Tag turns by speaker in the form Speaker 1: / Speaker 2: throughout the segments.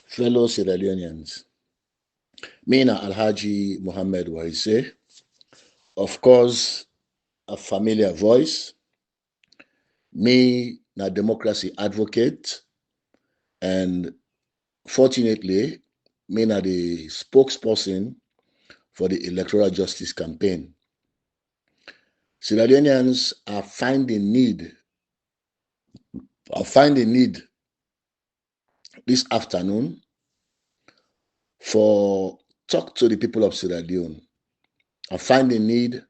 Speaker 1: fellow Sierra Leoneans. Me na Alhaji Mohamed Warisay, of course, a familiar voice. Me na democracy advocate, and fortunately, me na the spokesperson for the electoral justice campaign. Sierra Leoneans are finding need this afternoon for talk to the people of Sierra Leone. I find the need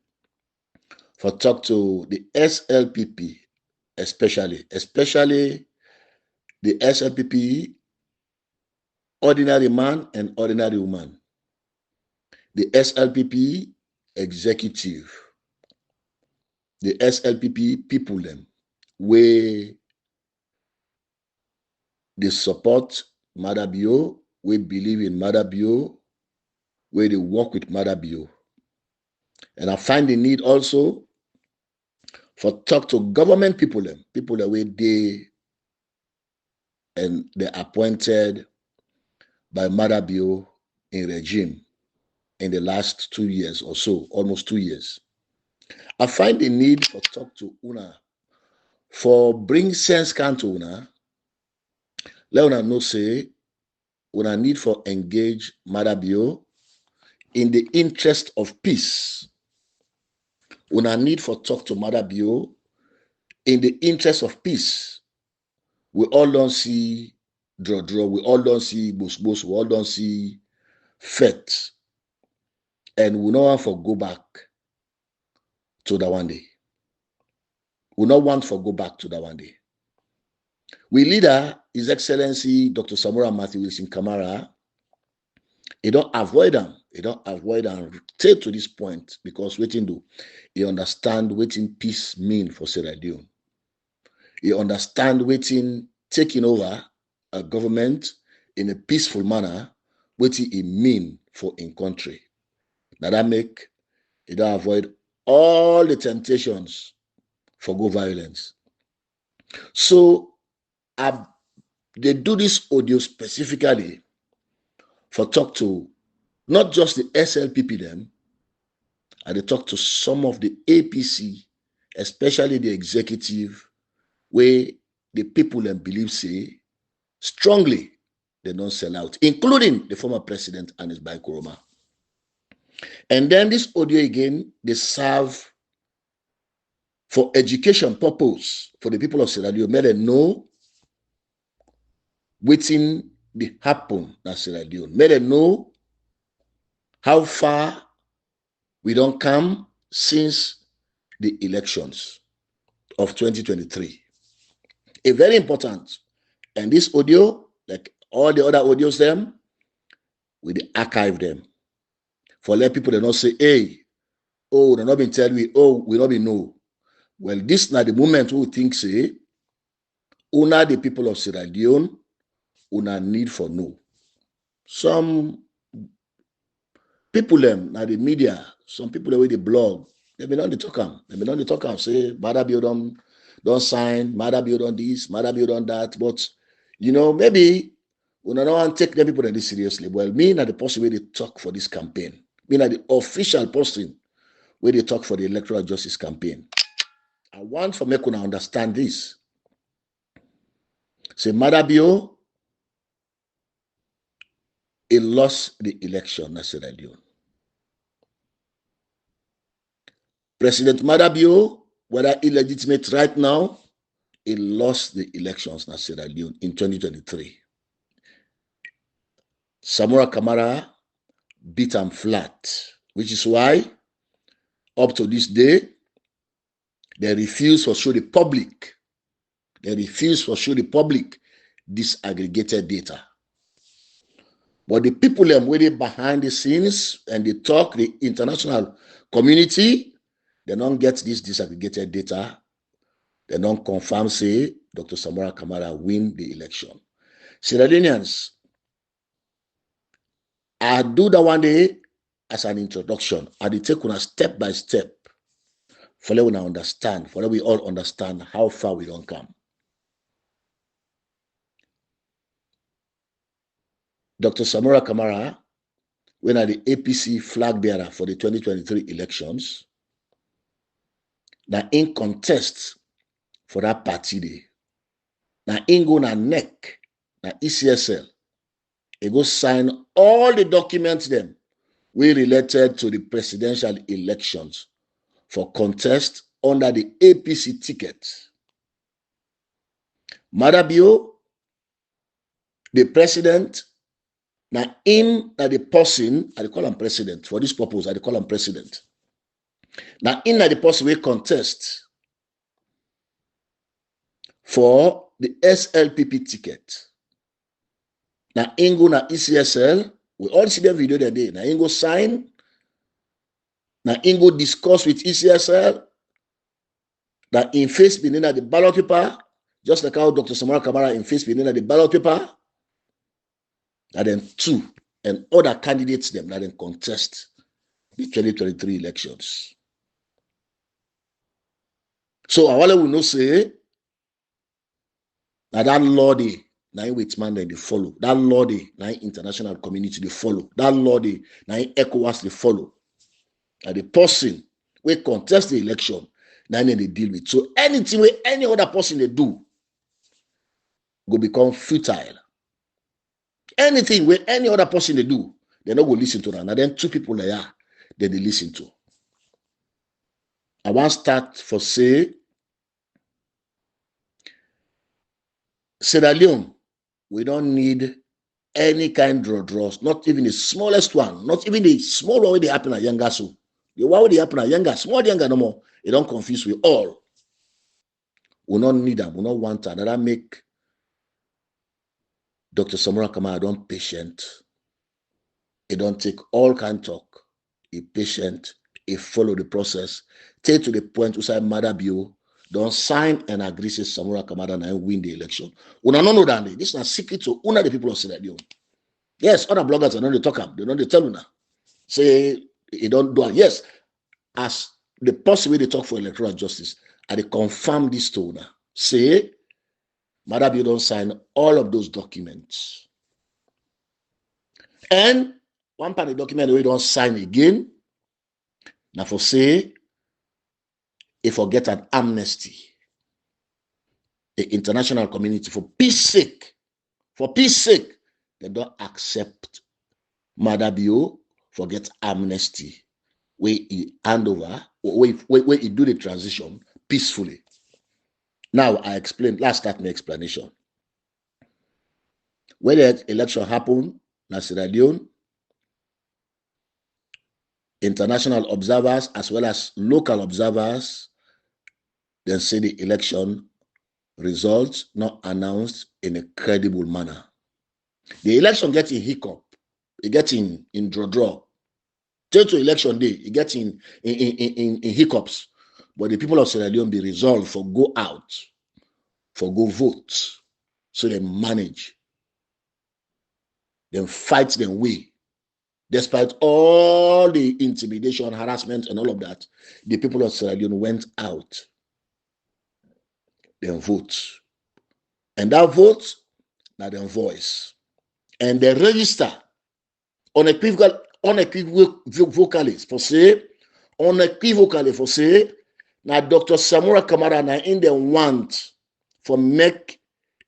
Speaker 1: for talk to the SLPP, especially the SLPP, ordinary man and ordinary woman, the SLPP executive, the SLPP people them, where they support Madabio, we believe in Madabio, where they work with Madabio. And I find the need also for talk to government people them where they and they're appointed by Madabio in regime in the last 2 years or so, almost 2 years. I find the need for talk to Una, for bring sense can to Una, let Una know say, Una need for engage Madabio in the interest of peace. Una need for talk to Madabio in the interest of peace. We all don't see draw, we all don't see bus, we all don't see fet. And we don't want for go back to that one day. We not want for go back to that one day. We leader, His Excellency Dr. Samora Matthew Wilson Kamara, he don't avoid them. He don't avoid and take to this point because waiting do. He understand waiting peace mean for Sierra Leone. He understand waiting taking over a government in a peaceful manner, waiting it mean for in country. Now that make he don't avoid all the temptations for go violence. So they do this audio specifically for talk to not just the SLPP them, and they talk to some of the APC, especially the executive, where the people them believe say strongly they don't sell out, including the former president and his Kuroma. And then this audio again, they serve for education purpose for the people of Sierra Leone. May they know waiting the happen in Sierra Leone. May they know how far we don't come since the elections of 2023. A very important. And this audio, like all the other audios them, we archive them. For let people they not say, hey, oh, they not been telling me, oh, we not be know. Well, this now the moment we think say, una the people of Sierra Leone, una need for know. Some people them now the media, some people with the blog, they been on the talk am. They been on the talk am say, Madabio don't sign, Madabio don't this, Madabio don't that. But you know, maybe we don't want to take the people this seriously. Well, me not the person where they talk for this campaign. Me not the official person where they talk for the electoral justice campaign. I want for make una understand this. Say Madabio, he lost the election in Sierra Leone. President Madabio, whether illegitimate right now, he lost the elections in Sierra Leone in 2023. Samora Kamara beat him flat, which is why up to this day, they refuse to show the public. They refuse to show the public disaggregated data. But the people them waiting behind the scenes and they talk, the international community, they don't get this disaggregated data. They don't confirm, say, Dr. Samora Kamara win the election. Sierra Leoneans, I do that one day as an introduction. I did take una step by step for let we understand, for let we all understand how far we don't come. Dr. Samura Kamara, when at the APC flag bearer for the 2023 elections, na in contest for that party day. Na in go na neck, na ECSL. He go sign all the documents them we related to the presidential elections for contest under the APC ticket. Madabio, the president, na him na the person, I call him president for this purpose, I call him president. Na him na the person we contest for the SLPP ticket. Na Ingo na ECSL, we all see the video that day. Na Ingo sign, na Ingo discuss with ECSL, that in face benin at the ballot paper, just like how Dr. Samura Kamara in face benin at the ballot paper, and then two and other candidates them that then contest the 2023 elections. So Awale will not say that law day, now with man they follow. That law day, now international community they follow. That law day, now ECOWAS they follow. And the person we contest the election, now they deal with. So anything where any other person they do go become futile. Anything where any other person they do, they not go listen to them. And then two people there, then they listen to. I want to start for say Sierra Leone, we don't need any kind of draws, not even the smallest one, not even the small one they happen at younger so. The one they happen at younger, small younger no more. It don't confuse we all. We don't need them, we don't want that. That make Dr. Samura Kamara don't patient. He don't take all kind talk. He patient. He follow the process. Take to the point usai Madabio don't sign and agree say Samura Kamara and win the election. Una no know that this is a secret to una the people of Sierra Leone. Yes, other bloggers are not they talk up. They don't they tell you now. Say he don't do it. Yes, as the possible way they talk for electoral justice, and they confirm this to una. Say Madabio don't sign all of those documents. And one part of the document we don't sign again. Now for say, if we get an amnesty, the international community for peace sake, they don't accept Madabio for get amnesty, where he hand over, where he do the transition peacefully. Now I explain, let's start my explanation. When the election happened, in Sierra Leone, international observers as well as local observers then say the election results not announced in a credible manner. The election gets in hiccup, it gets in draw. Till to election day, it gets in hiccups. But the people of Sierra Leone be resolved for go out, for go vote. So they manage. Then fight their way. Despite all the intimidation, harassment, and all of that, the people of Sierra Leone went out. Then vote. And that vote, now their voice. And they register unequivocally for say, now Dr. Samura Kamara na in them want for make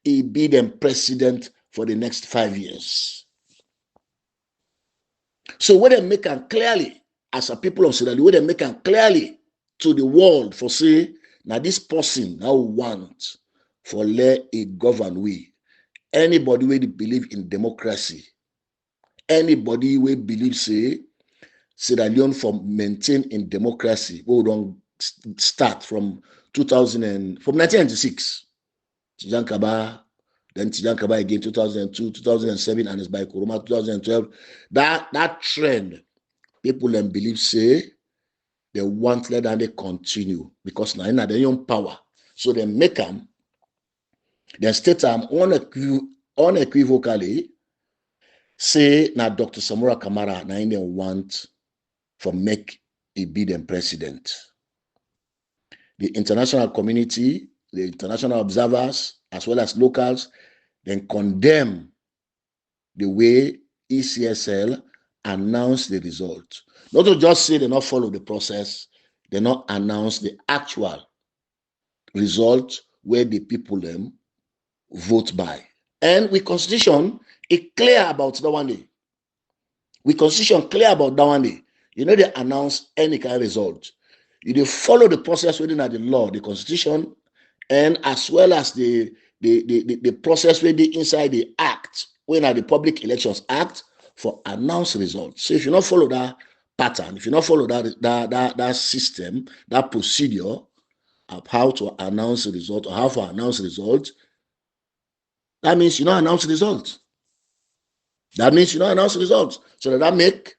Speaker 1: he be them president for the next 5 years. So when they make them clearly, as a people of Sierra Leone, when they make them clearly to the world for say, now this person now want for let it govern we. Anybody who believe in democracy, anybody who believe say Sierra Leone for maintain in democracy, we don't start from 1996. Tijan Kaba, then Tijan Kaba again 2002, 2007, and it's by Kuruma 2012. That trend, people then believe say they want let and they continue because now in their own power. So they make them, they state them unequivocally say now Dr. Samura Kamara now in they want for make he be them president. The international community, the international observers, as well as locals, then condemn the way ECSL announce the result. Not to just say they not follow the process, they not announce the actual result where the people them vote by. And with constitution, it clear about that one day. With constitution clear about that one day. You know they announce any kind of result. You follow the process within the law, the constitution, and as well as the process within inside the act, when at the Public Elections Act for announce results. So if you not follow that pattern, if you not follow that system, that procedure of how to announce the result or how to announce the result, that means you not announce the result. That means you don't announce the results. So that make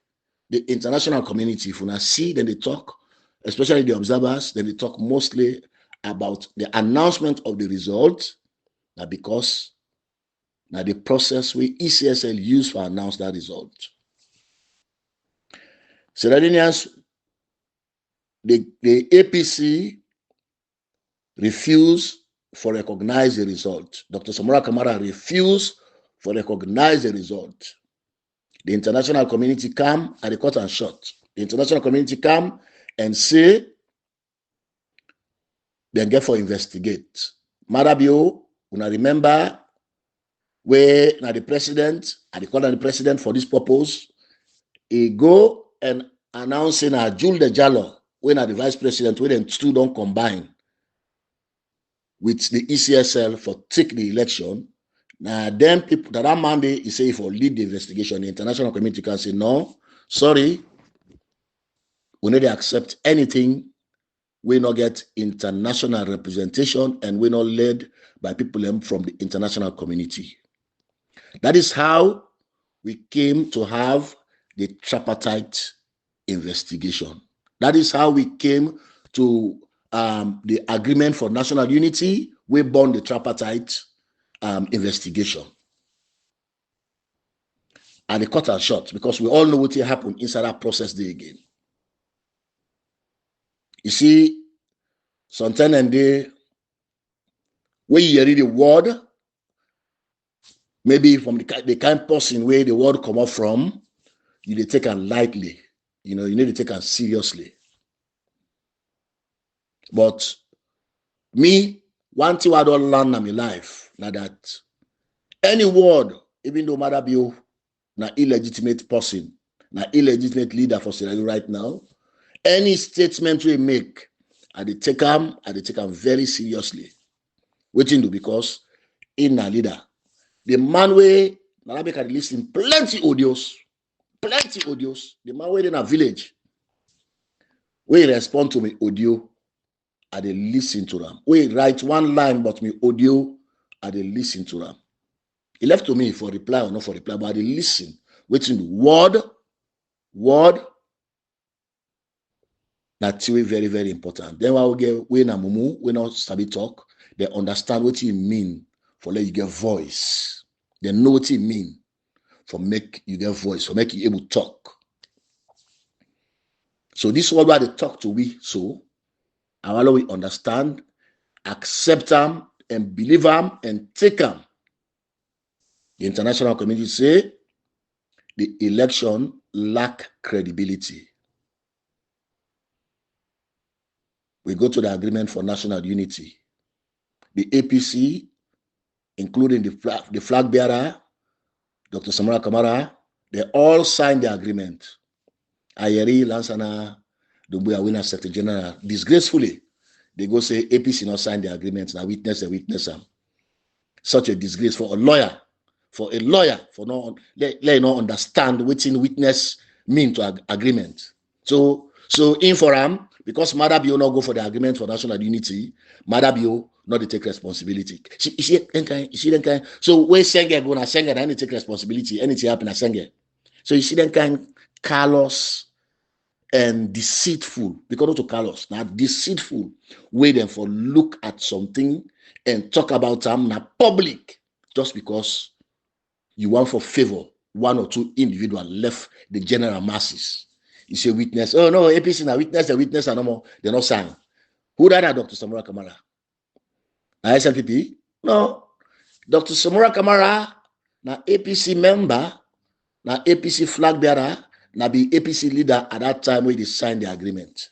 Speaker 1: the international community, if you see, then they talk, especially the observers, then they talk mostly about the announcement of the result, now because now the process we ECSL use for announce that result. So that means the APC refused for recognize the result. Dr. Samora Kamara refused for recognize the result. The international community come at the cut and shot. The international community come and say, then get for investigate. Marabio, una remember where now the president, at the call of the president for this purpose, he go and announcing a Jules de Jallo, when the vice president, when them two don't combine with the ECSL for take the election. Now, then people that Monday he say for lead the investigation, the international community can say no, sorry, we need to accept anything. We not get international representation and we not led by people from the international community. That is how we came to have the tripartite investigation. That is how we came to the agreement for national unity. We born the tripartite investigation. And the cut and short, because we all know what happened inside that process day again. You see, sometimes and day, when you read the word, maybe from the kind of person where the word come up from, you need to take it lightly. You know, you need to take it seriously. But me, one thing I don't learn in my life, now that any word, even though matter be an illegitimate person, an illegitimate leader for Sierra Leone right now, any statement we make, I take them very seriously. Waiting to because in a leader, the man way Nalabe can listen plenty audios. The man way in a village, we respond to me audio, I they listen to them. We write one line, but me audio, I they listen to them. He left to me for reply or not for reply, but I they listen. Waiting the word. That's very, very important. Then while we get we na mumu, we not sabi talk, they understand what you mean for let you get voice. They know what you mean for make you get voice, for make you able to talk. So this is what they talk to we. So how we understand, accept them, and believe them, and take them. The international community say the election lack credibility. We go to the agreement for national unity. The APC, including the flag bearer, Dr. Samora Kamara, they all signed the agreement. Ayeri, Lansana, Dumbuya Winner, Secretary General, disgracefully, they go say APC not sign the agreement. Now witness them. Such a disgrace for a lawyer, for not let not understand what in witness mean to agreement. So in for them, because Madabio not go for the agreement for national unity, Madabio not to take responsibility. She then so where Senge go na Senge and take responsibility. Anything happen at Senge. So you see then kind callous and deceitful, because not to callous, now deceitful way them for look at something and talk about them na public just because you want for favor one or two individuals left the general masses. You say witness. Oh no, APC na witness, the witness are no more. They're not signed. Who that are Dr. Samora Kamara? SLPP? No. Dr. Samora Kamara, na APC member, Now APC flag bearer, now be APC leader at that time when they signed the agreement.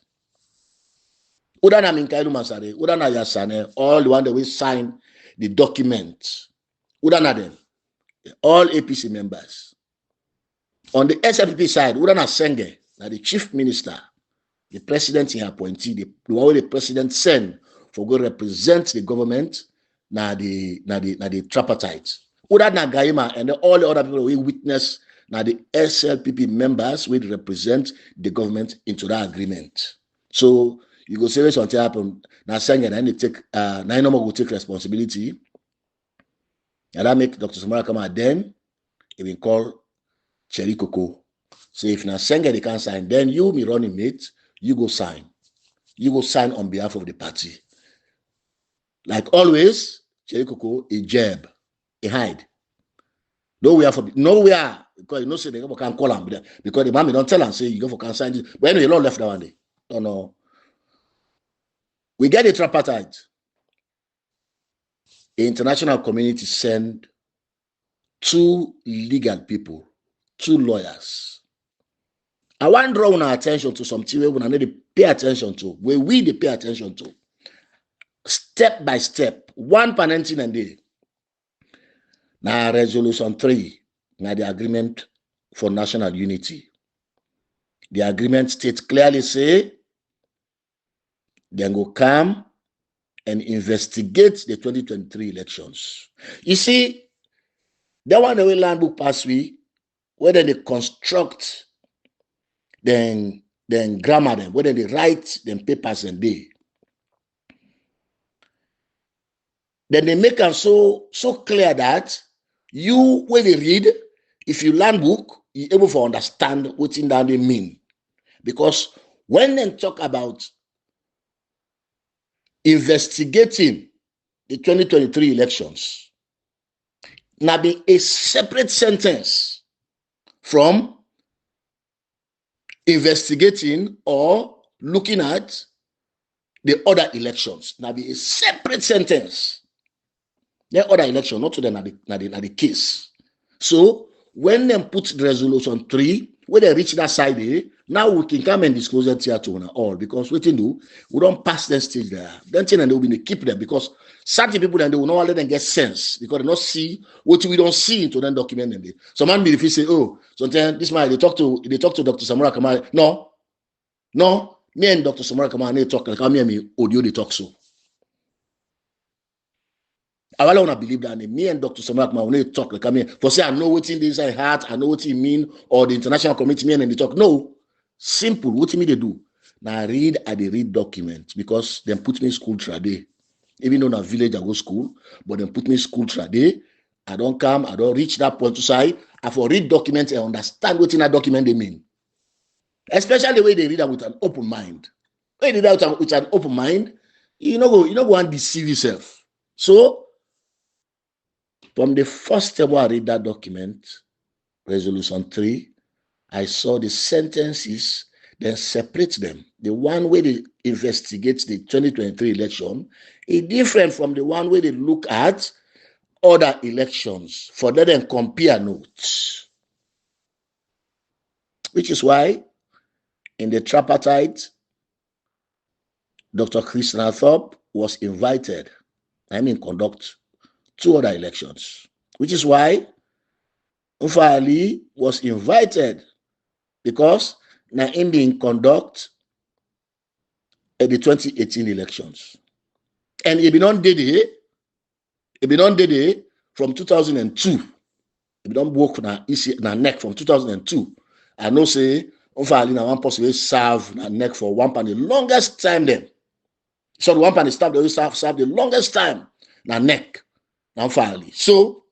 Speaker 1: Udana Minkailu Masare, Udana Yasane, all the one that will sign the document. Udana them, all APC members. On the SLP side, Udana Senge, now the chief minister, the president he appointee, the one the president send for go represent the government, now the tripartite. Udana Gaima and all the other people we witness now the SLPP members will represent the government into that agreement. So you go say something happen now saying and then they take now no more will take responsibility. And that make Dr. Samara come out then he will call Cherry Coco. So if now Senga they can't sign, then you me running mate, you go sign. You go sign on behalf of the party. Like always, Cherry Coco a jab, a hide. Nowhere because you know say they can call him because the mommy don't tell him say you go for can sign this. But anyway, Lord left that one day. Oh no. We get a tripartite. The international community send 2 legal people, 2 lawyers. I want to draw our attention to something we need to pay attention to, where we pay attention to. Step by step, one parenting and day. Now resolution 3, now the agreement for national unity. The agreement states clearly say, then go come and investigate the 2023 elections. You see, that one the way land book pass we, whether they construct, then grammar them, whether they write them papers and they. Then they make them so clear that you, when they read, if you learn book, you're able to understand what in that they mean. Because when they talk about investigating the 2023 elections, now be a separate sentence from investigating or looking at the other elections. Now be a separate sentence. The other election, not to the the case. So when they put the resolution 3, when they reach that side, now we can come and disclose it here to all because what they do, we don't pass that stage there. Then they will be keep them because certain people then they will not let them get sense because they not see what we don't see into that document them. Some man be if you say, oh, sometimes this man they talk to Dr. Samara Kamal. No, me and Dr. Samara Kamal they talk like me and me audio they talk so. I want to believe that me and Dr. Samara Kamal when they talk like me for say I know what in this I heart, I know what it mean, or the international community me and they talk. No, simple. What me they do? Now I they read documents because they put me in school today. Even though in a village I go school, but they put me in school today. I don't come, I don't reach that point to say I for read documents and understand what in that document they mean. Especially the way they read that with an open mind. When you read that with an open mind, you know go and deceive yourself. So from the first time I read that document, resolution 3, I saw the sentences, then separate them. The one where they investigate the 2023 election is different from the one where they look at other elections for them and compare notes. Which is why in the tripartite, Dr. Christina Thorpe was invited, conduct 2 other elections. Which is why Ufa Ali was invited because now in being conduct at the 2018 elections. And it been on day from 2002. It don't work na neck from 2002. I know say Ufa Ali na one person will serve na neck for one pan the longest time then. So the one pan staff they will serve the longest time na neck. Now finally. So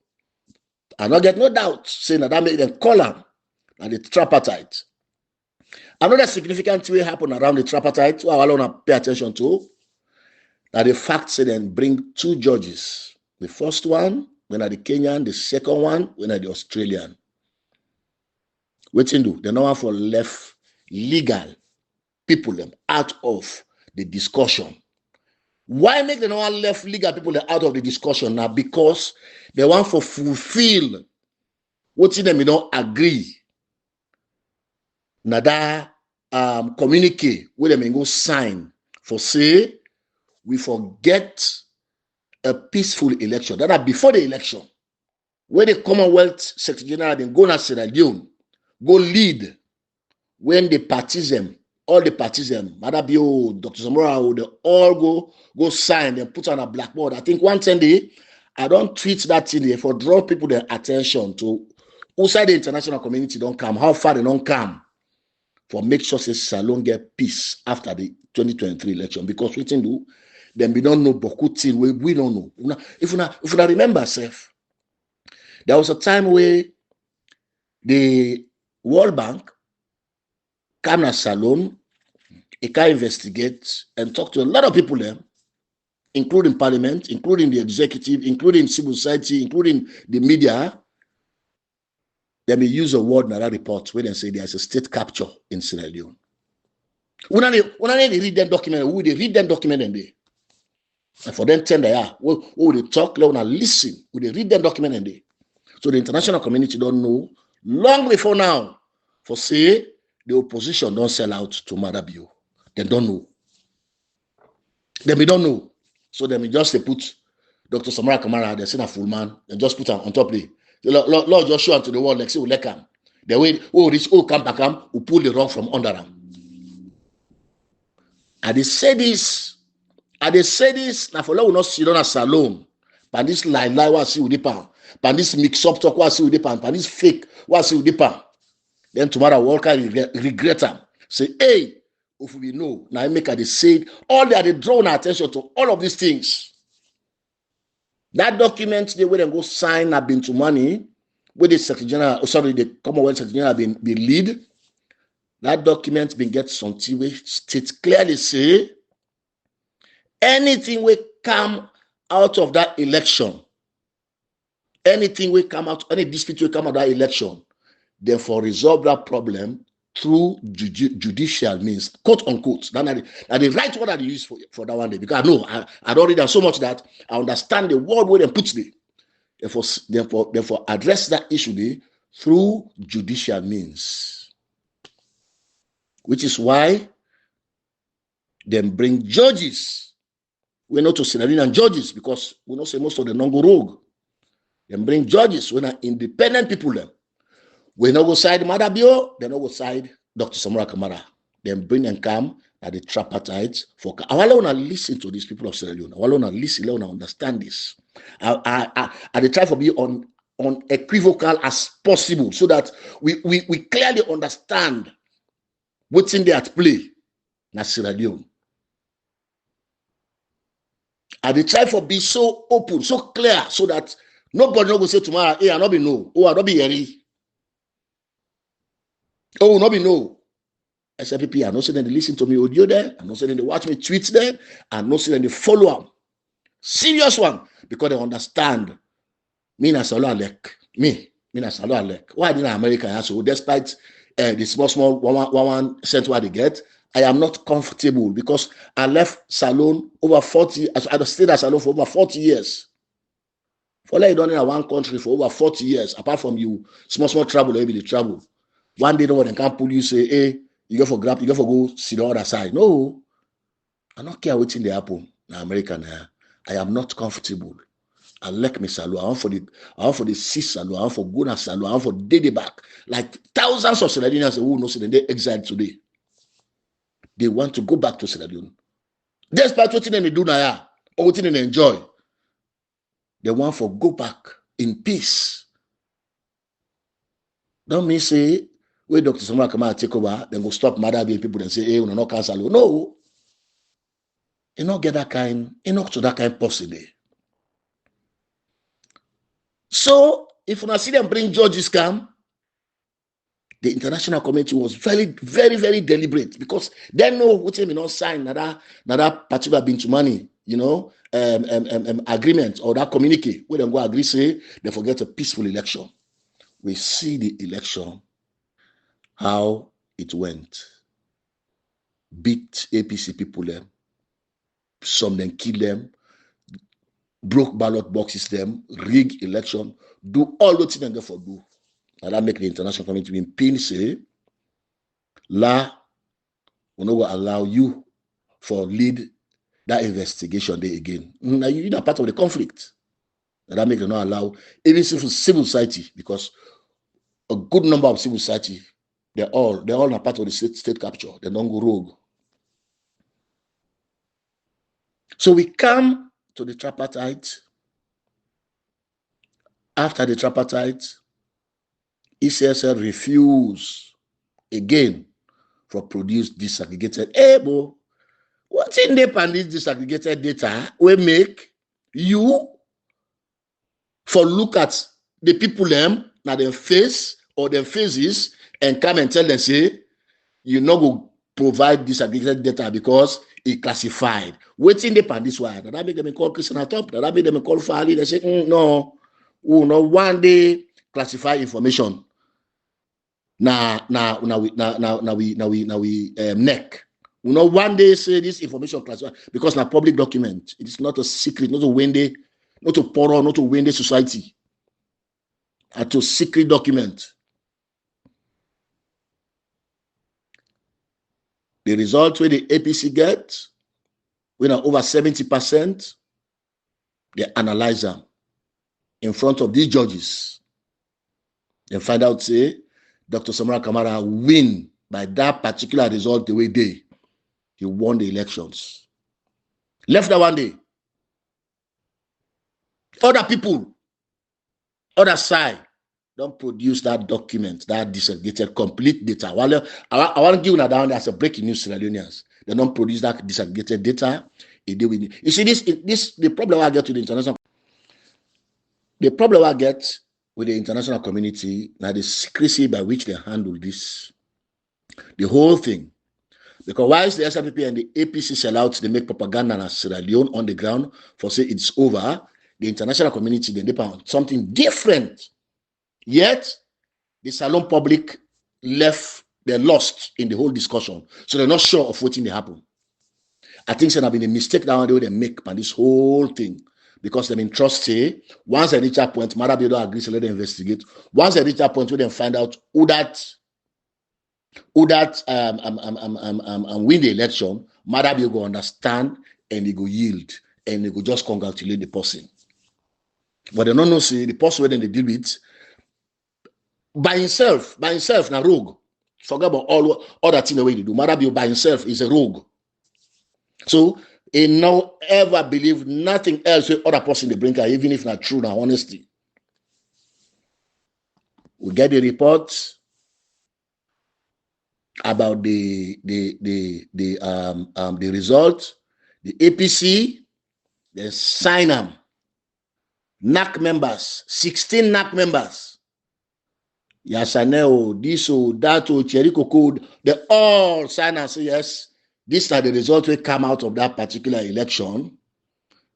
Speaker 1: I not get no doubt saying that make them call him and the tripartite. Another significant thing happen around the tripartite, I want to pay attention to, that the fact say then bring 2 judges. The first one, when are the Kenyan, the second one, when are the Australian. What you do? They no one for left legal people them out of the discussion. Why make the no one left legal people out of the discussion now? Because they want to fulfill What them you don't agree? Nada communicate with them and go sign for say we forget a peaceful election. That are before the election, where the Commonwealth Secretary General then go to Sierra Leone, go lead when the parties all the parties Madabio, Dr. Zamora, they all go sign and put on a blackboard. I think one day I don't tweet that thing there for draw people their attention to outside the international community don't come, how far they don't come for make sure say Salon get peace after the 2023 election. Because we do, then we don't know beaucoup things we don't know. If you remember, Seth, there was a time where the World Bank came to Salon, it can investigate and talk to a lot of people there, including Parliament, including the executive, including civil society, including the media. They may use a word in that report where they say there's a state capture in Sierra Leone. When they read them document, who they read them document and they, and for them 10 they are, who they talk, they wanna listen, who they read them document and they. So the international community don't know long before now for say the opposition don't sell out to Madabio. They don't know. They don't know. So they just put Dr. Samara Kamara, they send a full man, and just put her on top there. Lord just show to the world like say we let him. The way reach come back we pull the rug from under them. And they say this now for long not sit on a salon. But this lie what see with the pan. But this mix up talk what see with the pan. But this fake what see with the pan. Then tomorrow worker regret them. Say, hey, if we know, now I make a say all they draw attention to all of these things. That document they will go sign have been to money with the Secretary General, the Commonwealth Secretary General been lead. That document been get something which states clearly say anything will come out of that election, anything will come out, any dispute will come out of that election, therefore resolve that problem through judicial means, quote unquote. Now the right word I use for that one day, because I know I don't read that so much that I understand the word where they put it. Therefore address that issue there through judicial means. Which is why they bring judges. We're not to Sierra Leonean judges because we don't say most of them don't go rogue. They bring judges when are independent people them. We not go side Madabio, they not go side Dr. Samora Kamara. Then bring and come at the tripartite for. I want to listen to these people of Sierra Leone. I want to listen, I want to understand this. I try to be on unequivocal as possible so that we clearly understand what's in there at play na Sierra Leone. I try to be so open, so clear, so that nobody will say tomorrow, hey, I not be no, oh, I not be heavy. Oh, not be no. SFPP, I not saying they listen to me audio there. I'm not saying they watch me tweets there. I'm not saying they follow up. Serious one. Because they understand. Me na salo alek. Me na salo alek. Why didn't America? So despite the small 1 cent what they get, I am not comfortable because I left Salon over 40. I stayed at Salon for over 40 years. For like done in one country for over 40 years. Apart from you, small travel, maybe the travel. One day, no one can pull you, say, hey, you go for grab, you go for go see the other side. No, I don't care what's in the happen in America now. I am not comfortable. I like me Salo. I want for the sis Salo. I want for Guna Salo. I want for Dede back. Like thousands of Sierra Leoneans who know Sierra Leone, they exiled today. They want to go back to Sierra Leone. Despite what they do now, or what they enjoy, they want for go back in peace. Don't mean say, when Dr. Samara Kamara take over, then go stop Madabio people and say, hey, we're not cancel. No. You not get that kind, you not to that kind possible. So, if you see them bring judges come, the international community was very, very, very deliberate because they know what they may not sign that particular bintu money, agreement or that communique where they go agree say they forget a peaceful election. We see the election, how it went. Beat APC people them, some then kill them, broke ballot boxes them, rig election, do all the things they for do. And that make the international community in pain say, La will not allow you for lead that investigation there again. Now you're not part of the conflict. And that make them not allow even civil society, because a good number of civil society, they're all not part of the state capture. They don't go rogue. So we come to the tripartite. After the tripartite, ECSL refuse again for produce disaggregated. Hey, bo, what's in the pan this disaggregated data we make you for look at the people them now their face or their faces and come and tell them say you not go provide disaggregated data because it classified. What's in the pan this one? That make them call Christian top. That make them call Fali. They say no, we no one day classify information. Now we neck. We know one day say this information classified because na public document. It is not a secret, not a windy, not a poro, not a windy society. At a secret document. The result where the APC get, when are over 70%, they analyze them in front of these judges. They find out say Dr. Samara Kamara win by that particular result the way he won the elections. Left that one day. Other people, other side, don't produce that document, that disaggregated complete data. While I want to give you down as a breaking news, Sierra Leoneans. They don't produce that disaggregated data. You see, this the problem I get to the international. The problem I get with the international community, now the secrecy by which they handle this, the whole thing. Because whilst the SRPP and the APC sell out, they make propaganda in Sierra Leone on the ground for say it's over, the international community, they depend on something different. Yet, the Salon public they're lost in the whole discussion. So they're not sure of what thing they happen. I think it's going to be a mistake that they make by this whole thing. Because they trust say, once they reach that point, Marabi don't agree, so let them investigate. Once they reach that point, we then find out who that win the election, Marabi go understand and they go yield and they go just congratulate the person. But they don't know say the person when they deal with by himself, na rogue. Forget about all other things the way they do. Marabi by himself is a rogue. So he no ever believe nothing else with other person they bring, even if not true, now honesty. We get the report about the result. The APC, they sign them. NAC members, 16 NAC members. Yasaneo, this, that, Cheriko code, they all sign and say yes. These are the results will come out of that particular election.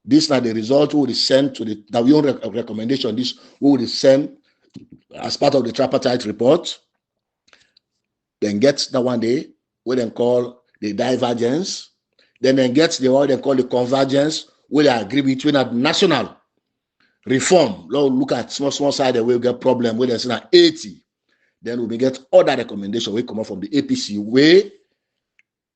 Speaker 1: These are the results we will send to the recommendation. This we will send as part of the tripartite report. Then get that one day, we then call the divergence. Then get the one they call the convergence, where they agree between a national reform. Look at small side, we'll get problem where there's 80. Then we get other recommendation we come up from the APC way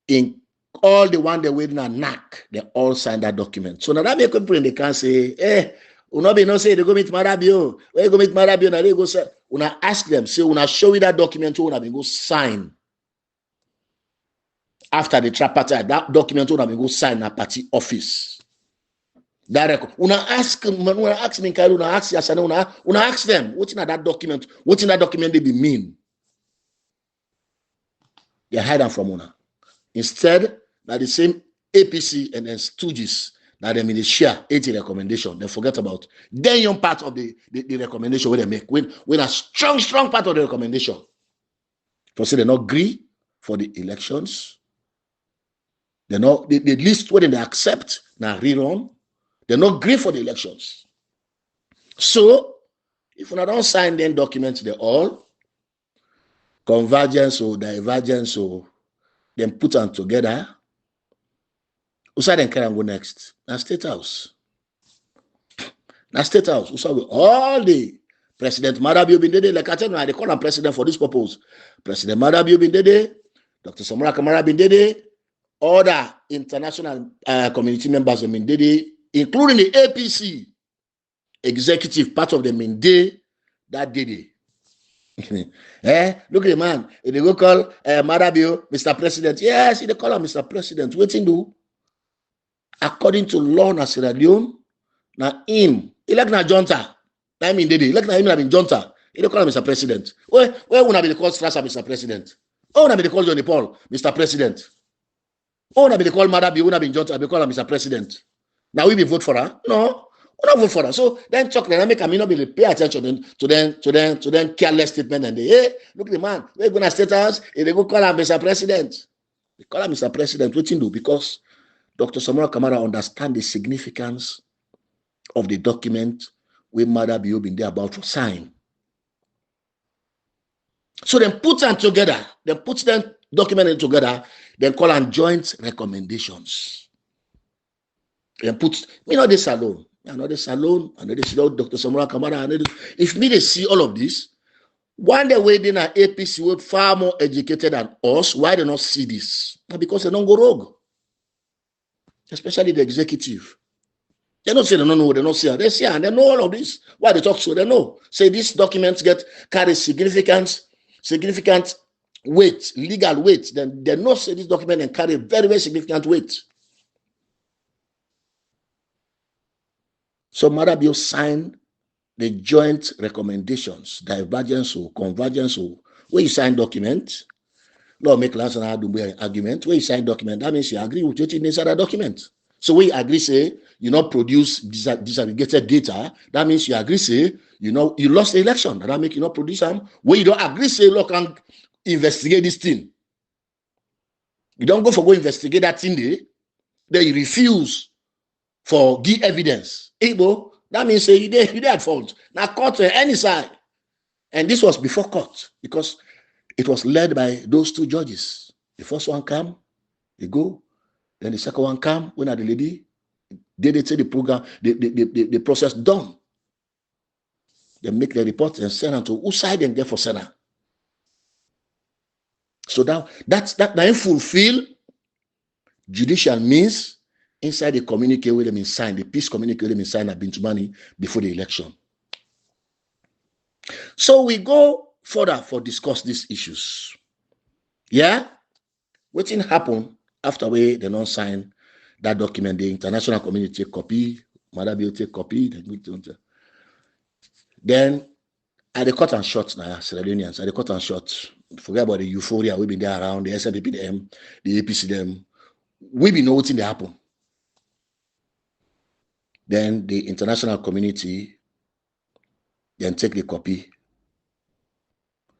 Speaker 1: in all the one they waiting a NAC, they all sign that document. So now that make people they can say, Unobi no say they go meet Marabio. Where you go meet Marabio? Now they go say, una ask them, say una show you that document, una go sign. After the tripartite, that document una go sign at party office. Direct. Una ask me, una ask Yasana, una ask them, what's in that document? What in that document they be mean? They hide them from una. Instead, that the same APC and then stooges that they may share 80 recommendation. They forget about then young part of the recommendation where they make. When a strong part of the recommendation. For say they not agree for the elections. They not the list where they accept now rerun. They not agree for the elections. So if we don't sign then documents, they all convergence or divergence or then put them together. Usa then can go next. Now State House. Usa will all the President Madabio Bindede, like I tell you, they call him president for this purpose. President Madabio Bindede, Dr. Samora Kamara Bindede, other international community members of Bindede, including the APC executive, part of the Minde that did it. Look at the man. If they go call Madabio Mr. President, yes, they call him Mr. President. Waiting do. According to law na Sierra Leone, na him, he like na Jonta. I mean, he like na him na been Jonta. He don't call him Mr. President. Where would be the call Strasser Mr. President? Oh, would be the call Johnny Paul Mr. President? Oh, would be the call Madabio would have been Jonta? Be call him Mr. President. Now we be vote for her? No. We not vote for that. So then talk dynamic and me not be pay attention to them careless statement and they, hey, look at the man, we're gonna state us, if they go call him Mr. President. They call him Mr. President, what you do? Because Dr. Samora Kamara understand the significance of the document where Madabio been there about to sign. So then put them together, then put them document together, then call them joint recommendations. Then put me not this alone. Another salon, another Dr. Samora Kamara. If me they see all of this, one day we in an APC world far more educated than us, why they not see this? Because they don't go rogue. Especially the executive. They don't say they don't know, they don't see, they see and they know all of this. Why they talk so? They know. Say these documents carry significant weight, legal weight. Then they know say this document and carry very, very significant weight. So Madabio signed the joint recommendations, divergence or convergence or where you sign document, law make last and argument, where you sign document, that means you agree with what inside that document. So where you agree, say, you not produce disaggregated data, that means you agree, say, you lost the election, that make you not produce them. Where you don't agree, say, look, and investigate this thing. You don't go investigate that thing there, then you refuse for give evidence. Igbo, that means say you at fault. Now court any side. And this was before court because it was led by those two judges. The first one come, they go. Then the second one come, when the lady, they say the program, the process done. They make the report and send them to whose side and get for Senate. So that fulfill judicial means inside the communique where they been signed, the peace communique where they been signed at Bintumani before the election. So we go further for discuss these issues. Yeah? What thing happen after they don't sign that document, the international community take copy, Madabio take copy, then at the cut and short now, Sierra Leoneans, at the cut and short, forget about the euphoria we've been there around, the SNPP them, the APC them, we be know what's in the happen. Then the international community then take the copy,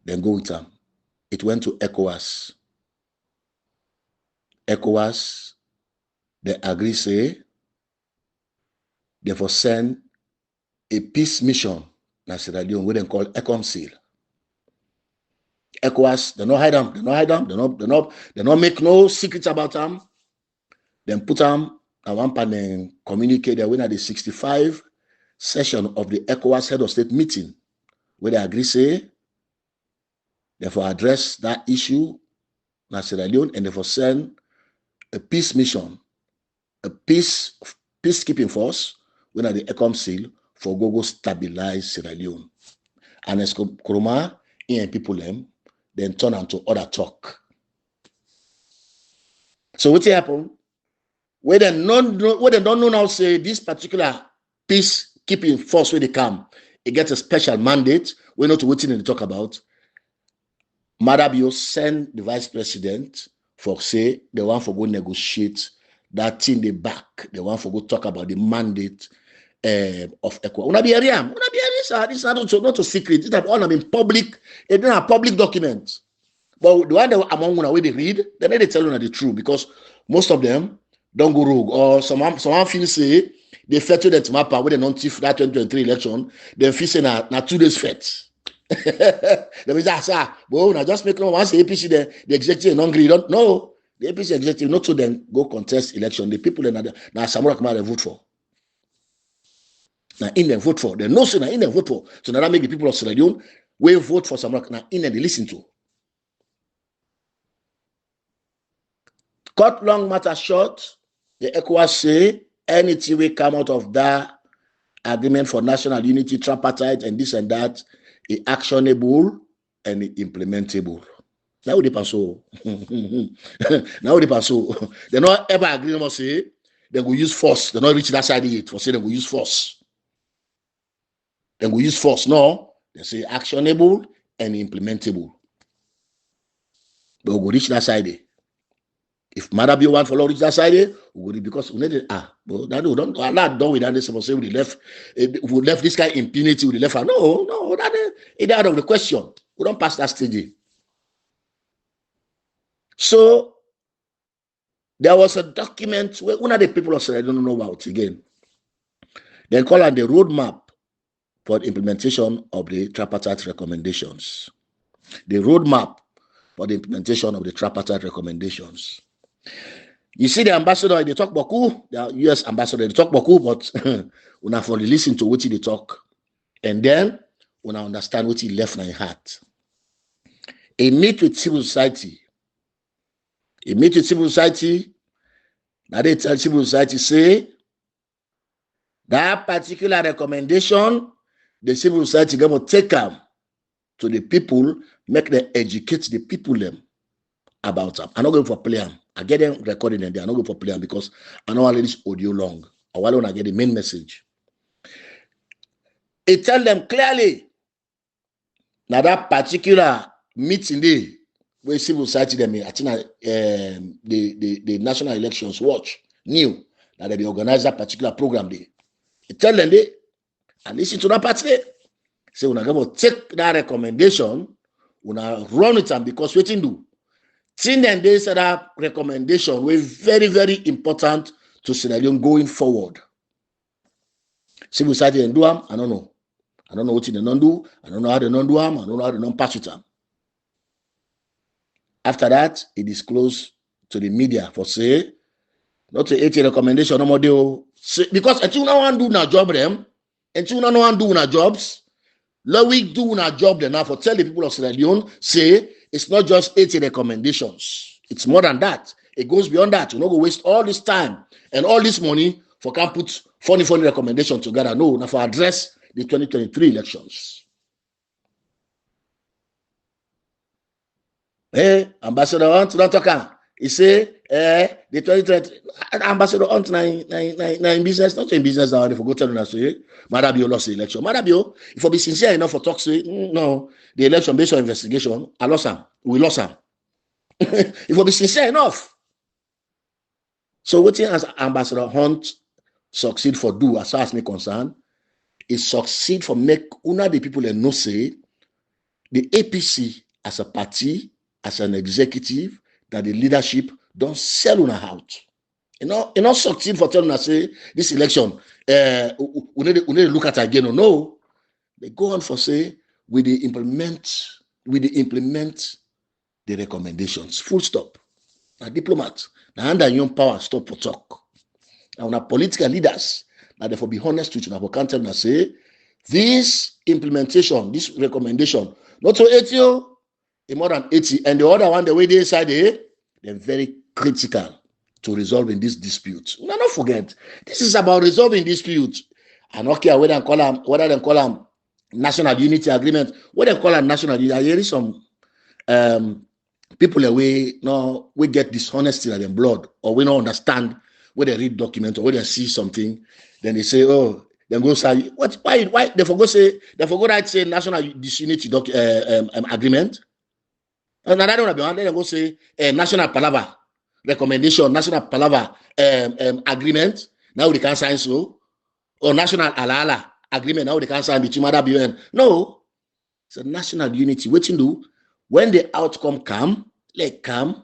Speaker 1: then go with them. It went to ECOWAS. ECOWAS, they agree, say, they for send a peace mission na Sierra Leone, we then call ECOMSIL. ECOWAS, they don't hide them, they don't make no secrets about them. Then put them at one panel communicate that when at the 65 session of the ECOWAS head of state meeting, where they agree, say, therefore address that issue na Sierra Leone and therefore send a peace mission, a peacekeeping force when at the ECOMSIL for go stabilize Sierra Leone. And as Kuruma and people them, then turn into other talk. So what happened? Where they don't know now, say this particular peacekeeping force where they come, it gets a special mandate. We're not waiting to talk about. Madabio send the vice president for say they want for go negotiate that thing they back. They want for go talk about the mandate of ECOWAS. Una be area, this is not a secret. This is all in public. It's not a public document. But the one that among una where they read, then they tell you the truth because most of them don't go rogue or someone feel say they fet to the map where they don't tiff that 2023 election. Then feel say na 2 days fet. Let me just say, well, now just make no once the APC the executive non agree. Don't know the APC executive not to then go contest election. The people that Samora Kamara vote for. Now in them vote for. They know so now in them vote for. So now that make the people of Sierra Leone will vote for some now in them they listen to. Cut long matter short, the ECOWAS say anything will come out of that agreement for national unity, tripartite, and this and that is actionable and implementable. Now they pass so. Now they pass so. They not ever agree no say they will use force. They not reach that side yet for say they will use force. They will use force. No, they say actionable and implementable. They will reach that side. If Madabio want follow reach that side, we will because we need but that we don't done with that. They say we left this guy impunity. We left. No, that is out of the question. We don't pass that stage. So there was a document where one of the people of Sierra Leone don't know about again. They call it the roadmap for the implementation of the tripartite recommendations. The roadmap for the implementation of the tripartite recommendations. You see the ambassador, they talk Baku, the US ambassador, they talk Baku, but we have to listen to what they talk. And then we understand what he left in his heart. He meet with civil society. Now they tell civil society, say, that particular recommendation, the civil society going to take them to the people, make them educate the people them about them. I'm not going for play them. I get them recording and they are not going for play them because I know all this audio long. I want to get the main message. It tell them clearly now that particular meeting day where civil society them, I think the National Elections Watch knew that they organize that particular program day. It tell them they and listen to that party. Say we're going to take that recommendation, we're going to run it and because what you do. Since then, they said that recommendation was very, very important to Sierra Leone going forward. Civil society and do them, I don't know. I don't know what they don't do. I don't know how they don't do them. I don't know how they don't pass it them. After that, it disclosed to the media for say, not to 80 recommendation no more deal. Because until now one do na job them, until now one do na jobs, let we do na job them now for tell the people of Sierra Leone, say it's not just 80 recommendations. It's more than that. It goes beyond that. You're not going to waste all this time and all this money for can put funny recommendations together. No, now for address the 2023 elections. Hey, Ambassador Hunt, not talking. He say, the 2020 Ambassador Hunt in business, not in business now. They forgot to tell us, Madabio lost the election. Madabio, if I be sincere enough for talk, say, no, the election based on investigation, I lost him. We lost him. If I be sincere enough. So what as Ambassador Hunt succeed for do, as far as me concerned, is succeed for make una the people that know say the APC as a party, as an executive, that the leadership don't sell una out. You know, succeed for telling us say this election, we need to look at it again or no. They go on for say we implement the recommendations. Full stop. Now diplomat, now under young power stop for talk. Now our political leaders, now therefore be honest with you, now can't tell us say this implementation, this recommendation, not to 80, more than 80, and the other one, the way they say they're very critical to resolving this dispute. No, don't forget, this is about resolving disputes. And okay, whether they call them national unity agreement, whether they call them national unity, there is some people away we get dishonesty in their blood, or we don't understand when they read document or when they see something, then they say, oh, then go say why they forgot say national disunity agreement. And I don't know, they go say national palava recommendation, national palava agreement. Now they can sign so, or national alala agreement. Now they can sign between Madabio and no. It's a national unity. What you do when the outcome come, let come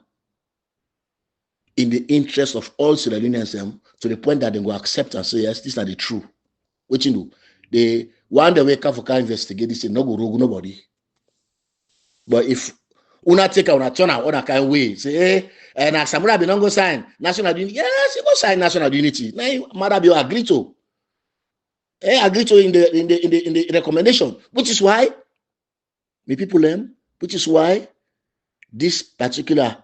Speaker 1: in the interest of all Sierra Leoneans to the point that they will accept and say yes, these are the true. What you do? They one day wake up for can investigate this, no go rogue nobody. But if una take una turn out other kind way, say, hey, and Samura be not go sign national unity. Yes, he go sign national unity. Now Madabio agree to. Agree to in the recommendation, which is why me people learn, which is why this particular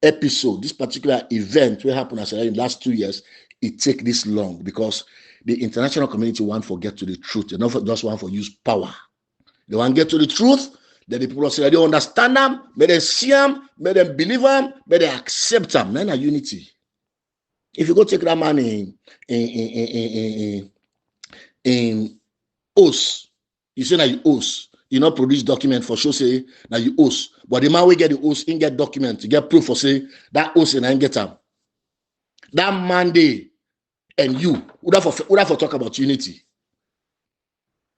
Speaker 1: episode, this particular event will happen as in the last 2 years, it take this long because the international community want to get to the truth. They don't just want to use power. They want to get to the truth. Then the people say they understand them, may they see them, may they believe them, may they accept them. Then a unity. If you go take that man in oath, you say that you oath, you not produce document for sure say that you oath. But the man will get the oath, in get document, to get proof for say that oath and I get them. That Monday and you would have for talk about unity.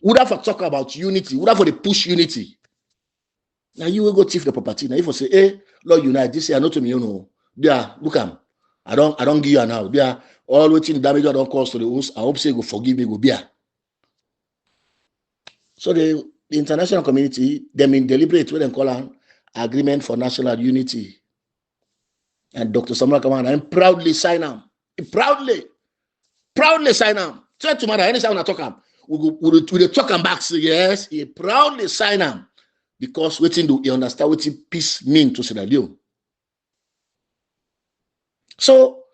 Speaker 1: Would have for talk about unity, would have for the push unity. Now you will go thief the property. Now if you say, hey, Lord unite, this year not to me, you know. There, look am. I don't give you now. There, all waiting damage I don't cause to the host. I hope say go forgive me, go beer. So the international community, them in deliberate what they call an agreement for national unity. And Dr. Samra Kaman, I'm proudly sign them. Proudly sign them. Try tomorrow, anytime I talk him, we talk him back. So yes, he proudly sign them. Because waiting do you understand what peace mean to Sierra Leone. So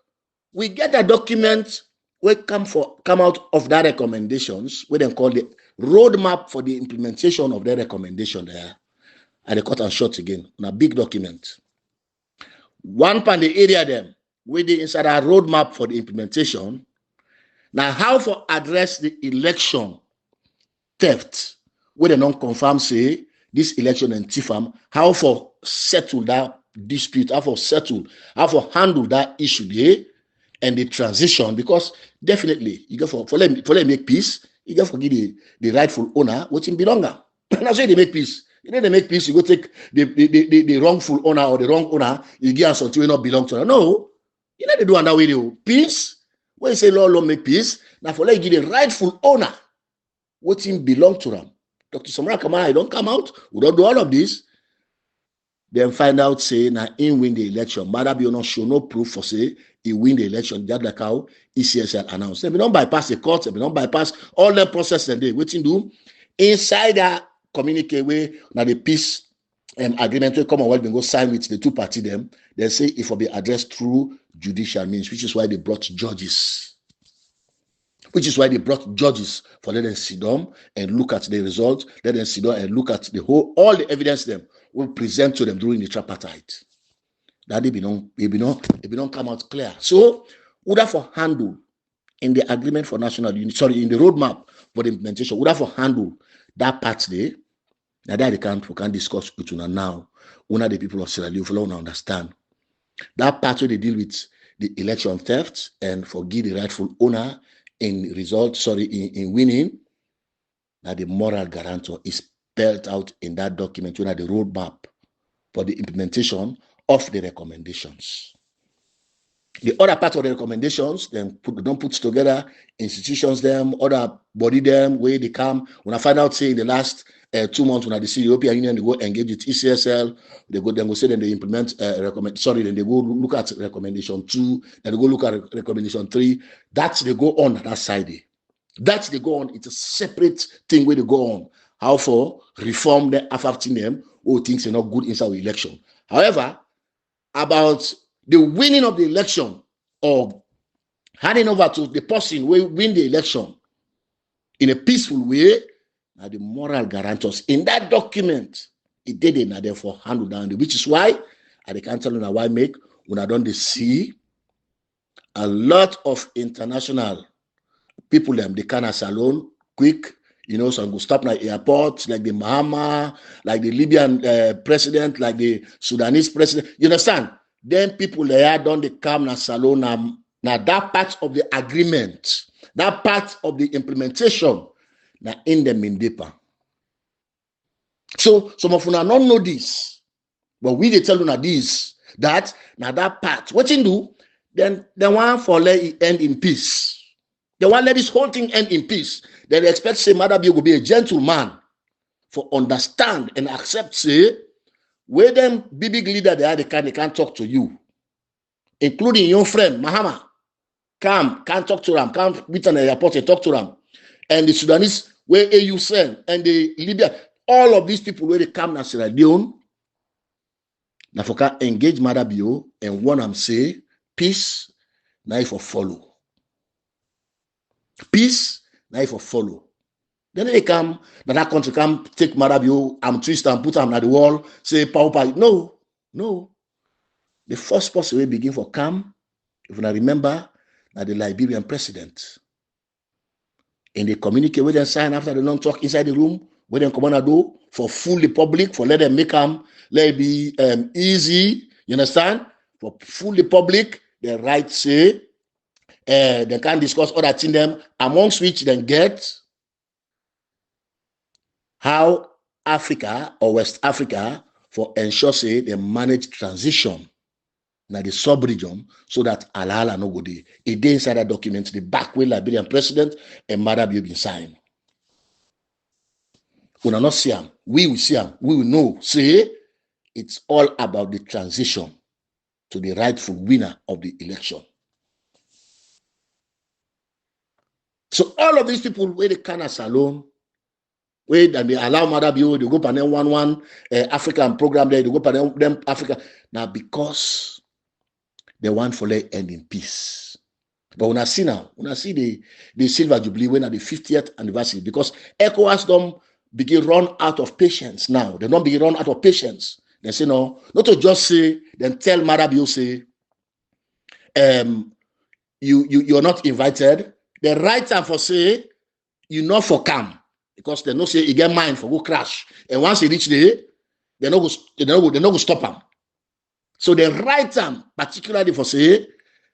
Speaker 1: we get a document where come out of that recommendations, where they call the roadmap for the implementation of the recommendation there. And they cut and short again on a big document. One part the area them where they inside our roadmap for the implementation. Now, how for address the election theft, where they don't confirm say this election and TIFAM, how for settle that dispute, how for handle that issue there and the transition, because definitely you go for let make peace, you go for give the rightful owner what him belonger. And that's why they make peace. You know they make peace, you go take the wrongful owner or the wrong owner, you give us something not belong to them. No, you know they do another way though. Peace, when you say Lord make peace, now for let you give the rightful owner what him belong to them. Dr. Samara Kamara, don't come out. We don't do all of this. Then find out, say, now he win the election. Madabio not show no proof for say he win the election. Just like how ECSL announced. They don't bypass the court. They don't bypass all the process and they waiting do inside that communicate way. Now the peace agreement will Commonwealth will go sign with the two party them. They say it will be addressed through judicial means, which is why they brought judges. Which is why they brought judges for let them sit down and look at the results. Let them sit down and look at all the evidence them will present to them during the tripartite. That they be not come out clear. So, would have for handle in the agreement for national unity, in the roadmap for the implementation, would have for handle that part there. Now that we can discuss with you now. One of the people of Sierra Leone will understand that part where they deal with the election theft and forgive the rightful owner. In winning, that the moral guarantor is spelled out in that document, the roadmap for the implementation of the recommendations. The other part of the recommendations, then don't put together institutions, them, other body them, where they come. When I find out, say in the last 2 months, when I see European Union, they go engage with ECSL, they go say then they implement then they go look at recommendation 2, then they go look at recommendation 3. That's they go on that side. That's they go on. It's a separate thing where they go on. How for reform the affecting them who things are not good inside the election. However, about the winning of the election or handing over to the person who will win the election in a peaceful way, now the moral guarantors in that document, it did it now therefore handle down, which is why I can't tell you now why make when I don't see a lot of international people them they can salon quick, some go stop like airports, like the Mohamed, like the Libyan president, like the Sudanese president. You understand? Then people there don't they come na salon now that part of the agreement, that part of the implementation. Now in them in deeper. So some of you don't know this, but we they tell you now this, that now that part. What you do, then they want for let it end in peace. They want let this whole thing end in peace. Then they expect say Madabio will be a gentleman for understand and accept say where them big leader they can't talk to you, including your friend Mohamed. Can't talk to them, can't meet an airport and talk to them. and the Sudanese where AU send, and the Libya, all of these people where they come na Sierra Leone, na for engage Madabio and one am say peace na for follow. Peace na for follow. Then they come, that country come take Madabio, I'm twist and put him at the wall, say power. No, no. The first person we begin for come, if you remember, na the Liberian president. And they communicate with them, sign after the long talk inside the room, with them come on a do for full the public, for let them make them, let it be easy, you understand? For full the public, the right say, they can discuss other things them, amongst which they get how Africa or West Africa for ensure say they manage transition na the sub-region so that Alhala no go dey. It dey inside that document, the back way Liberian president and Madabio bin sign. We will not see him. We will see him. We will know. Say it's all about the transition to the rightful winner of the election. So all of these people where they can alone, where they allow Madabio, they go panel 1-1 African program there, they go panel them Africa. Now because they want for let end in peace. But when I see now, when I see the Silver Jubilee when at the 50th anniversary, because ECOWAS don't begin run out of patience now. They don't begin run out of patience. They say no, not to just say, then tell Madabio say, you're not invited. The right time for say, you not for come. Because they know say you get mine for go crash. And once you reach there, they not go stop them. So the right time, particularly for say,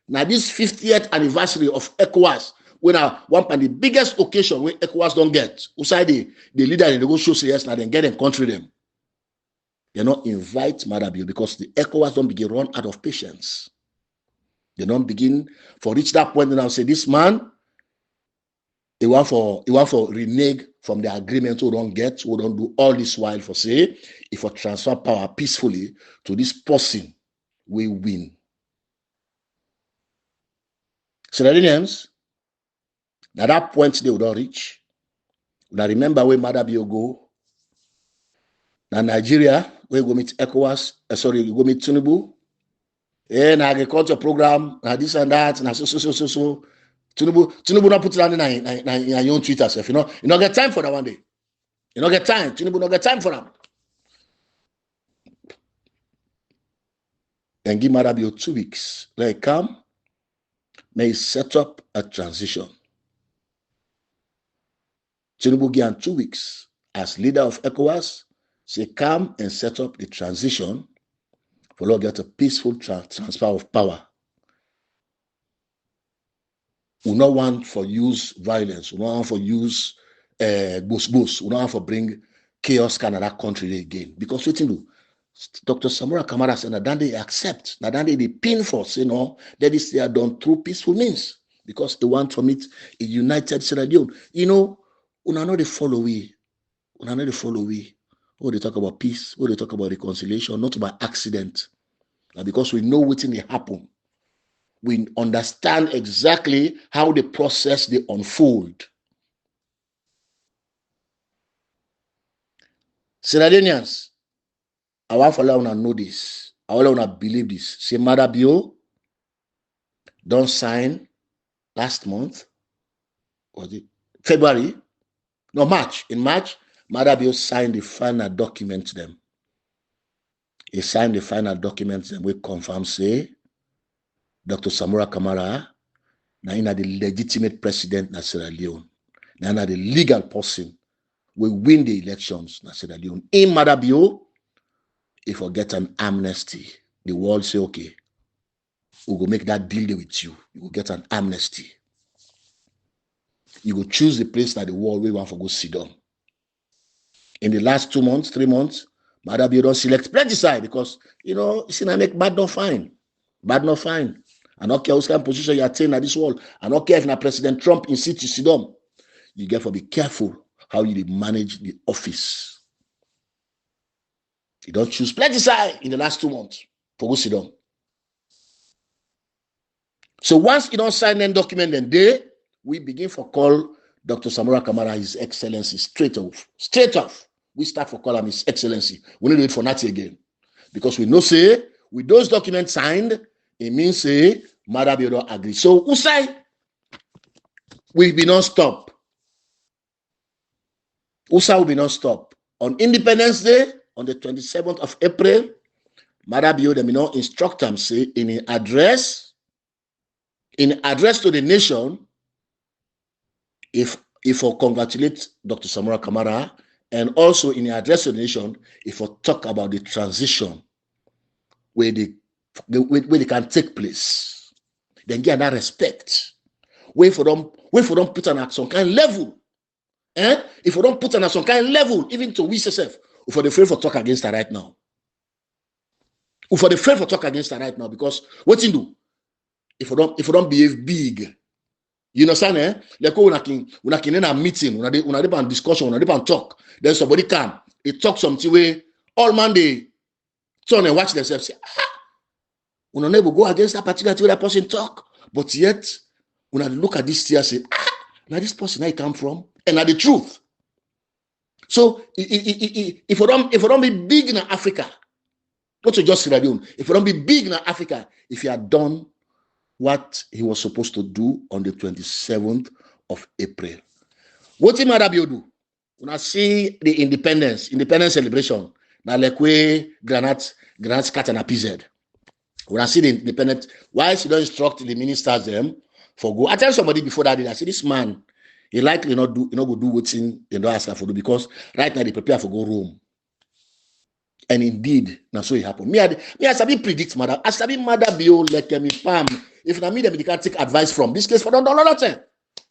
Speaker 1: now this 50th anniversary of ECOWAS, when one of the biggest occasion where ECOWAS don't get, outside the leader they go show say yes, now then get and country them. They not invite Madabio because the ECOWAS don't begin run out of patience. They don't begin for reach that point and now say this man, he want for renege from the agreement who don't do all this while for say, if I transfer power peacefully to this person, we win. Sudanese, at that point they would not reach. Now remember where Madabio go. Now Nigeria, where go meet ECOWAS, you go meet Tinubu. And agriculture program, now this and that, now so. Tinubu not put it on in your own Twitter self, you don't get time for that one day. You don't get time. Tinubu don't get time for that. And give Madabio 2 weeks. Let it come. May set up a transition. Tinubu give him 2 weeks as leader of ECOWAS. Say come and set up the transition for Lord get a peaceful transfer of power. We not want for use violence. We not want for use boost. We not want for bring chaos kind of that country again. Because what you do, Dr. Samora Kamara said that they accept, that they pin for, say no, that is they are done through peaceful means. Because they want from it a united Sierra Leone. You know, we not they follow we. We not they follow we. Oh, they talk about peace. Oh, they talk about reconciliation, not by accident. Now, because we know what will happen. We understand exactly how the process they unfold. Sierra Leoneans, I want for you to know this. I want you to believe this. Say Madabio don't sign last month. Was it February? No, March. In March, Madabio signed the final document them. He signed the final document them. We confirm say Dr. Samora Kamara now in the legitimate president of Sierra Leone. Now the legal person will win the elections in Sierra Leone. In Madabio, if we get an amnesty, the world say, okay, we will make that deal with you. You will get an amnesty. You will choose the place that the world will want to go sit down. In the last 2 months, 3 months, Madabio don't select plenty side because, you see, I make bad not fine. Bad not fine. I don't care what kind of position you attain at this world. I don't care if now President Trump insists you sit down. You get to be careful how you manage the office. You don't choose plenty side in the last 2 months for go sit down. So once you don't sign that document, then we begin for call Dr. Samora Kamara, His Excellency, straight off. We start for calling His Excellency. We need to wait for Nati again. Because we know, say, with those documents signed, it means, say, Madabio don't agree. So, Usai will be non-stop. Usai will be non-stop. On Independence Day, on the 27th of April, Madabio, they may not instruct them, say, in an address to the nation, if I congratulate Dr. Samora Kamara, and also in the address to the nation, if I talk about the transition where they can take place, then get that respect. Wait for them put on at some kind of level. If we don't put on at some kind of level, even to we yourself, for the free for talk against that right now. For the free for talk against that right now, because what you do? If we don't behave big, you understand? Like when I can in a meeting, when I did a discussion, when I did a talk, then somebody come, they talk something way, all man they turn and watch themselves, say, we don't never go against that particular thing that person talk, but yet when I look at this here, say, now this person I come from, and now the truth. So if we don't be big in Africa, not to just Sierra Leone, if we don't be big in Africa, if you are done what he was supposed to do on the 27th of April. What did Madabio do? When I see the independence celebration, now like we granite cut and a PZ. When I see the independence, why she don't instruct the ministers them for go? I tell somebody before that day, I say this man, he likely not go do what's in they don't ask her for do, because right now they prepare for go Rome. And indeed, now so it happened. Me I sabi predict mother. I sabi Madabio like me pam. If na me, they can't take advice from this case for don't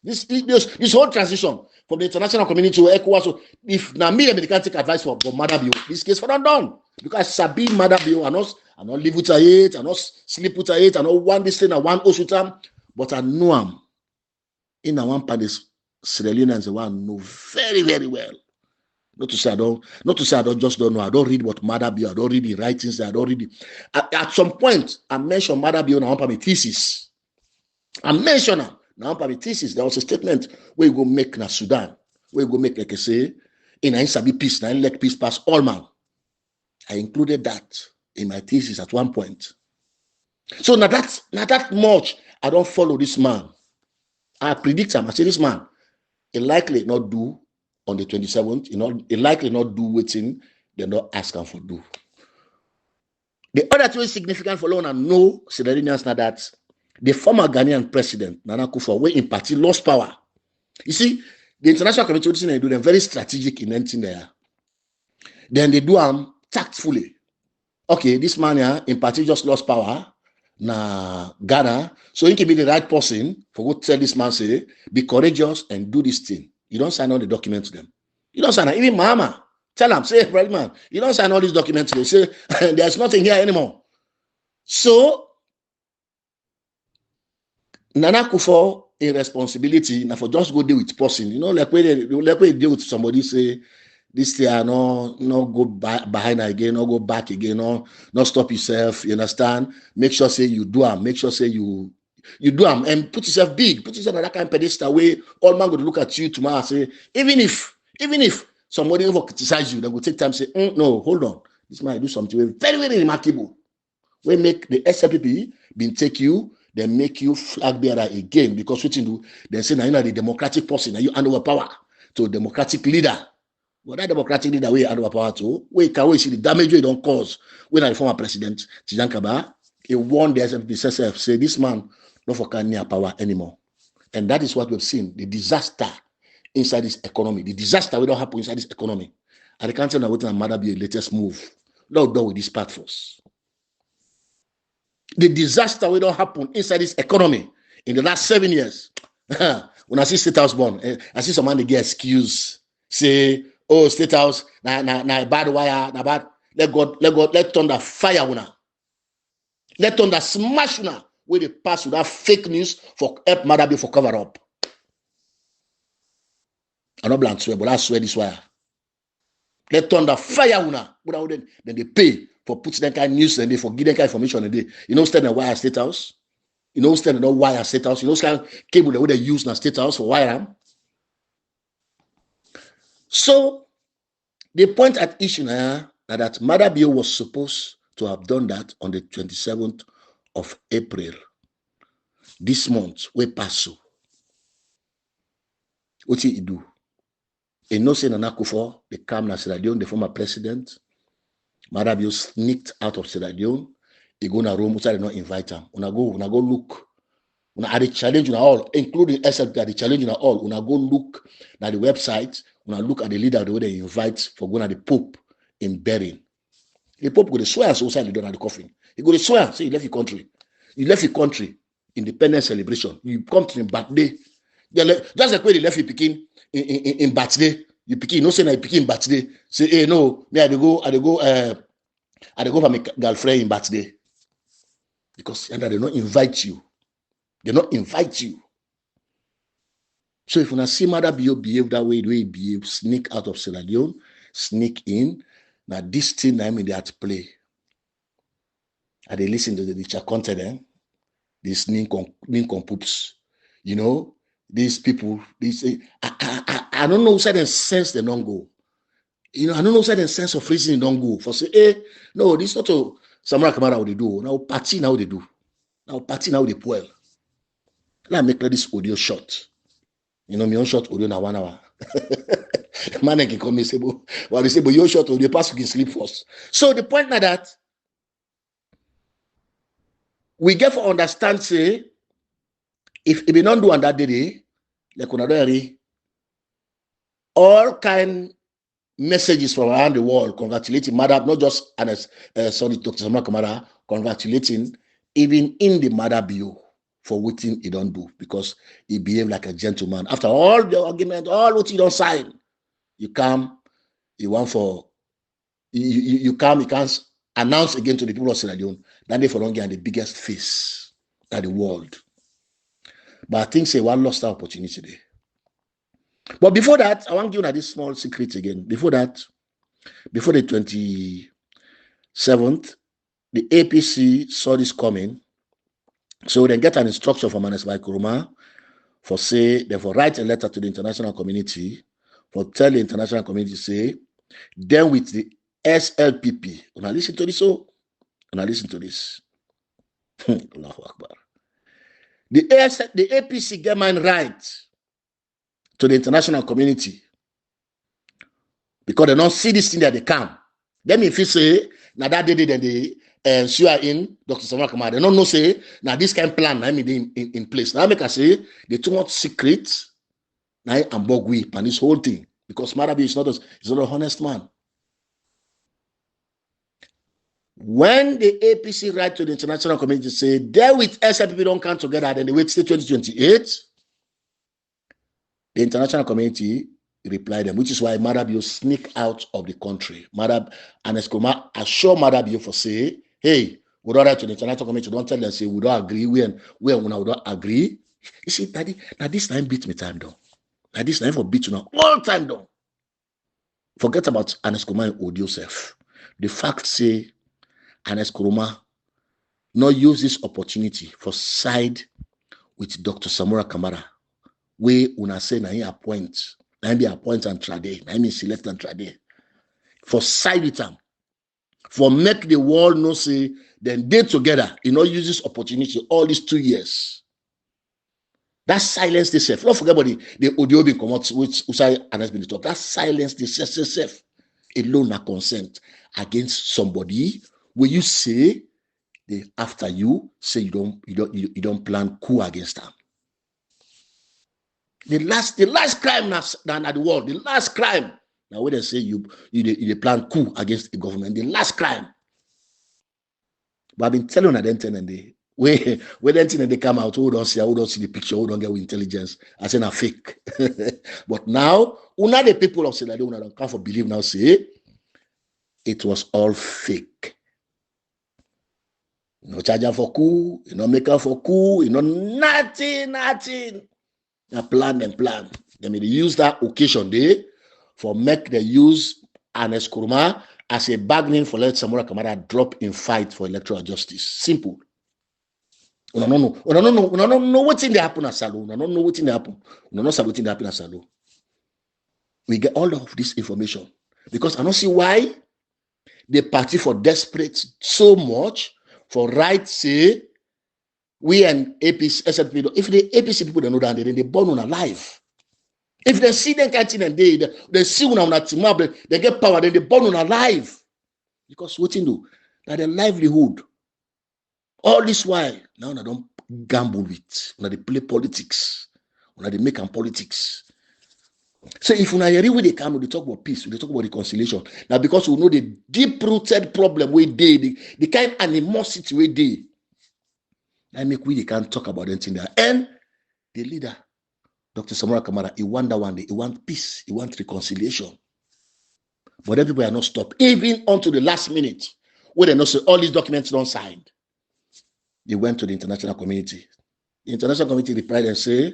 Speaker 1: this whole transition from the international community to ECOWAS. So if na me, they can't take advice from Madabio, this case for don't done. Because Sabi Madabio and us, I not live with her yet, I not sleep with her yet, I not want this thing, I want us with them, but I know him. In a one part is Sierra Leoneans, the one know very, very well. Not to say I just don't know. I don't read what Madabio, I don't read the writings, I don't read it. At some point, I mentioned Madabio now on my thesis. I mentioned now on my thesis. There was a statement where you go make na Sudan, where you go make like I say, in a Sabi peace, now let peace pass all man. I included that in my thesis at one point. So now that much, I don't follow this man. I predict him. I say this man, he likely not do on the 27th, he likely not do waiting, they not ask him for do. The other thing is significant for long and no Sierra Leoneans now that the former Ghanaian president, Nana Akufo, where in party lost power. You see, the international community they do them very strategic in anything there. Then they do them tactfully. Okay, this man here in party just lost power. Na Ghana, so he can be the right person for go tell this man, say, be courageous and do this thing. You don't sign all the documents to them. You don't sign it. Even Mama, tell him, say, brother man, you don't sign all these documents to them. Say, there's nothing here anymore. So, Nana Akufo, a responsibility, now for just go deal with person. Like when they deal with somebody, say, this thing, no go behind again, no go back again, no stop yourself. You understand? Make sure say you do them. Make sure say you do them and put yourself big. Put yourself on that kind of pedestal way. All man go to look at you tomorrow and say, even if somebody ever criticize you, they will take time and say, no, hold on. This man do something very, very remarkable. We make the SLPP been take you, then make you flag bearer again, because what you do, they say now you are the democratic person, now you hand over power to a democratic leader. But that democratic leader we hand over power to, we can see the damage we don't cause. When the former president Tijan Kaba, he warned the SLPP, say this man not for can near power anymore. And that is what we've seen, the disaster inside this economy. The disaster will not happen inside this economy. And the country now waiting and mother be a latest move. Not done with this part force. The disaster will not happen inside this economy in the last 7 years. When I see State House born, I see someone they get excuse. Say, oh, State House, na bad wire, na bad. Let thunder fire una. Let thunder smash una. Where they pass without fake news for help Madabi for cover up. I'm not blunt swear, but I swear this wire. Let thunder fire una. Then they pay for putting that kind of news and they for giving that kind of information and they stand in wire State House. Stand in wire State House. Kind of cable that they use in State House for wire. So the point at issue now that Madabio was supposed to have done that on the 27th of April. This month, we pass so. What did he do? He knows say Nana Akufo, the calm na Sierra Leone, the former president. Madabio sneaked out of Sierra Leone. He go na Rome, they not invite him. Una go look. Una are the challenge una all, including SLP, are the challenge una all. Una go look at the website. Una look at the leader the way they invite for going at the Pope in burying. The Pope go to swear so outside the door at the coffin. He go to swear, say he left your country. You left your country, independence celebration. You come to him birthday. Just like when he left your Pekin in birthday. You Pekin, no say na Pekin birthday. Say, hey, no, me I go for my girlfriend in birthday. Because they not invite you. They not invite you. So if you see Madabio behave that way, the way he behave, sneak out of Sierra Leone, sneak in, now this thing I mean they had to play. And they listen to the content, these nincompoops, you know, these people, I don't know who said sense they don't go. You know, I don't know who said sense of reason they don't go. For say, hey, no, this is not a Samara Kamara what they do. Now party now they do. Now party now they pull. Let me make this audio short. You know, me on short audio now 1 hour. Man can come and say, well, they say, but your short audio pass you can sleep first. So the point now that we get to understand, say, if we don't do on that day, like we all kind messages from around the world congratulating Madab, not just Dr. Samara Kamara, congratulating even in the Madabio for what he don't do, because he behaved like a gentleman. After all the argument, all what he don't sign, you come, you want for, you can't announce again to the people of Sierra Leone that they for long are the biggest face at the world. But I think say one lost that opportunity there. But before that, I want to give you this small secret again. Before that, before the 27th, the APC saw this coming. So they get an instruction from Anesbai Kuruma for say, they for write a letter to the international community, for tell the international community, say, then with the SLPP. Now listen to this, so now listen to this. Allahu Akbar. The APC get mine right to the international community because they don't see this thing that they come. Then if you say, now that they did, then they swear in Dr. Samara Kamara, they don't know say, now this kind of plan, I mean, in place. Now make I say, they too much secret, now I'm bogui, and this whole thing, because Marabi is not an honest man. When the APC write to the international community say, there with SLPP don't come together, then they wait till 2028, the international community replied them, which is why Madabio sneak out of the country. Madab and Escoma assure Madabio for say, hey, we don't write to the international community, don't tell them, say, we don't agree, we don't agree. You see, Daddy, now this time beat me time down. Now this time for beat you now, all time down. Forget about Anescoma and Odio self. The fact say, Anescoma not use this opportunity for side with Dr. Samara Kamara. Where una say na he appoint, na he be appoint and trade, na he be select and trade. For side with them, for make the world know say, then they together, you know, use this opportunity all these 2 years. That silence they self. Don't forget about the audio being come out, which Usai and has been talk. That silence they self alone na consent against somebody where you say they after you say you don't plan coup against them. The last crime now at the world, the last crime. Now when they say you plan coup against the government, the last crime. But I've been telling them and they when they come out, who don't see the picture, who don't get with intelligence, I say na fake. But now, una the people of Sierra Leone don't come for believe now say it was all fake. No charger for coup, no maker for coup, nothing. Now plan. They may use that occasion there for make the use Anes Kuruma as a bargaining for let Samara Kamara drop in fight for electoral justice. Simple. We don't know what's in the happen at Salo. We don't know what's in the happen. We don't know what's in the happen at Salo. We get all of this information because I don't see why the party for desperate so much for right say we and APC, SLP. If the APC people don't know that, then they born on alive. If they see them catching and they see on a team up, they get power, then they born on alive. Because what you do, that the livelihood. All this while, now I don't gamble with. Now they play politics. Now they make politics. So if una hear wey dey come, they talk about peace, they talk about reconciliation. Now because we know the deep-rooted problem wey dey, the kind animosity wey dey, that make we can't talk about anything there. And the leader, Dr. Samora Kamara, he want that one day, he want peace, he want reconciliation. But everybody are not stopped, even until the last minute, where they not say all these documents don't signed. They went to the international community. The international community replied and say,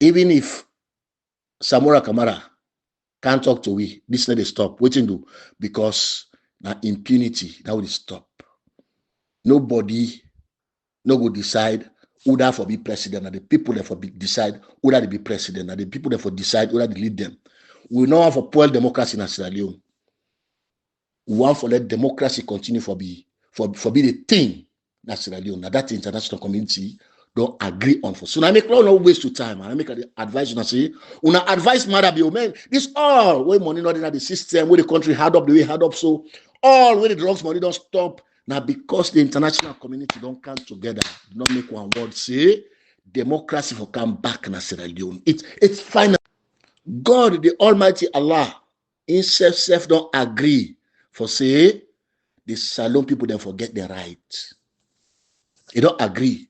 Speaker 1: even if Samora Kamara can't talk to we, this let it stop. Waiting do because now impunity that will stop. Nobody no go decide who that for be president, and the people that for decide who that be president, and the people that for decide who that lead them. We know how for poor democracy in Sierra Leone. We want for let democracy continue for be the thing in Sierra Leone. Now that the international community don't agree on for. So now make no waste of time. I make advice and say, una advice matter be man. This all where money not in the system, where the country hard up the way hard up. So all where the drugs money don't stop. Now because the international community don't come together, not make one word say democracy will come back in Sierra Leone. It's final. God, the Almighty Allah, himself don't agree for say the Salon people then forget their right. They don't agree.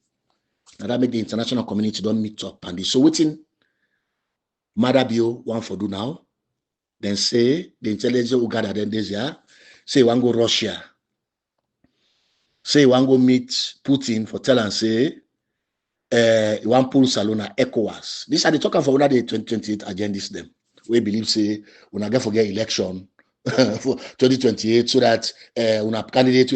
Speaker 1: And that make the international community don't meet up. And so waiting Madabio one for do now. Then say the intelligence who gather then this year, say one go Russia. Say one go meet Putin for tell and say one pull Salona ECOWAS. These are the talking for one the 2028 agendas them. We believe say we not get forget election for 2028 so that una candidate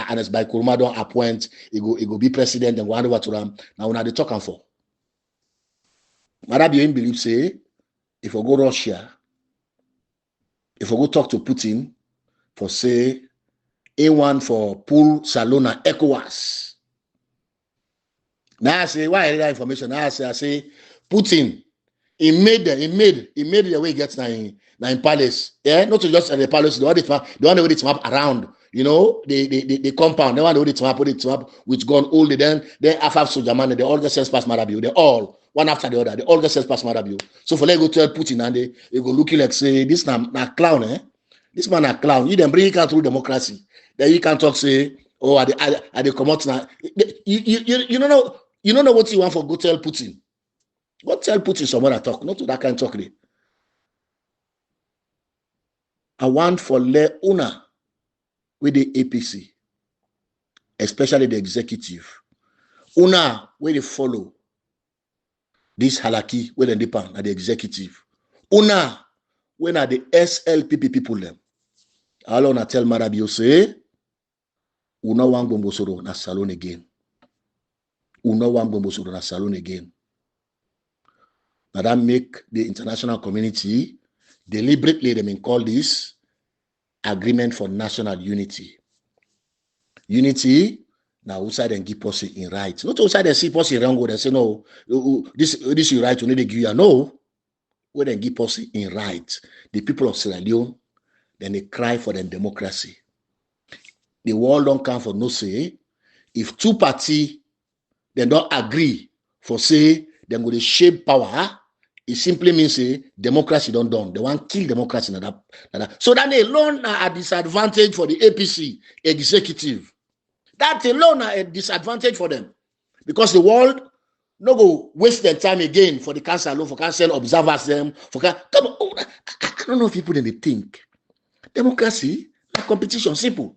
Speaker 1: Anas by Kuruma don't appoint he go be president and go hand over to them. Now una they talking for. Madabio believe say if we go Russia, if we go talk to Putin for say A1 for pull Salona ECOWAS. Now I say why that information? Now I say Putin he made the way he gets now in palace. Yeah, not just at the palace, the one with it map around, you know, the compound, the one with it map which gone all the then after soldier man, they all get sense past Marabio. They all one after the other, they all get sense past Marabio. So for let go tell Putin and they go looking like say this na clown, eh? This man a clown. You then bring it out through democracy. Then you can talk say, oh, are they come out now? You don't know what you want for go tell Putin. Go tell Putin some other talk, not to that kind of talk. I want for le una with the APC, especially the executive. Una where they follow this halaki where they depend at the executive. Una when are the SLPP people them. All on tell Marabio say, una wan bombosoro na salon again. Una wan bombosoro na salon again. Now that make the international community deliberately they may call this agreement for national unity. Unity now outside and give us in right. Not outside and see us in wrong. They say no, this you right. You need to give you no. Where they give us in right. The people of Sierra Leone then they cry for their democracy. The world don't come for no say. If two parties they don't agree for say they're going to shape power. It simply means democracy don't done. They want to kill democracy. So that alone are a disadvantage for the APC executive. That alone are a disadvantage for them. Because the world no go waste their time again for the council alone, for council observers them. Come on, I don't know if people then they think. Democracy, like competition, simple.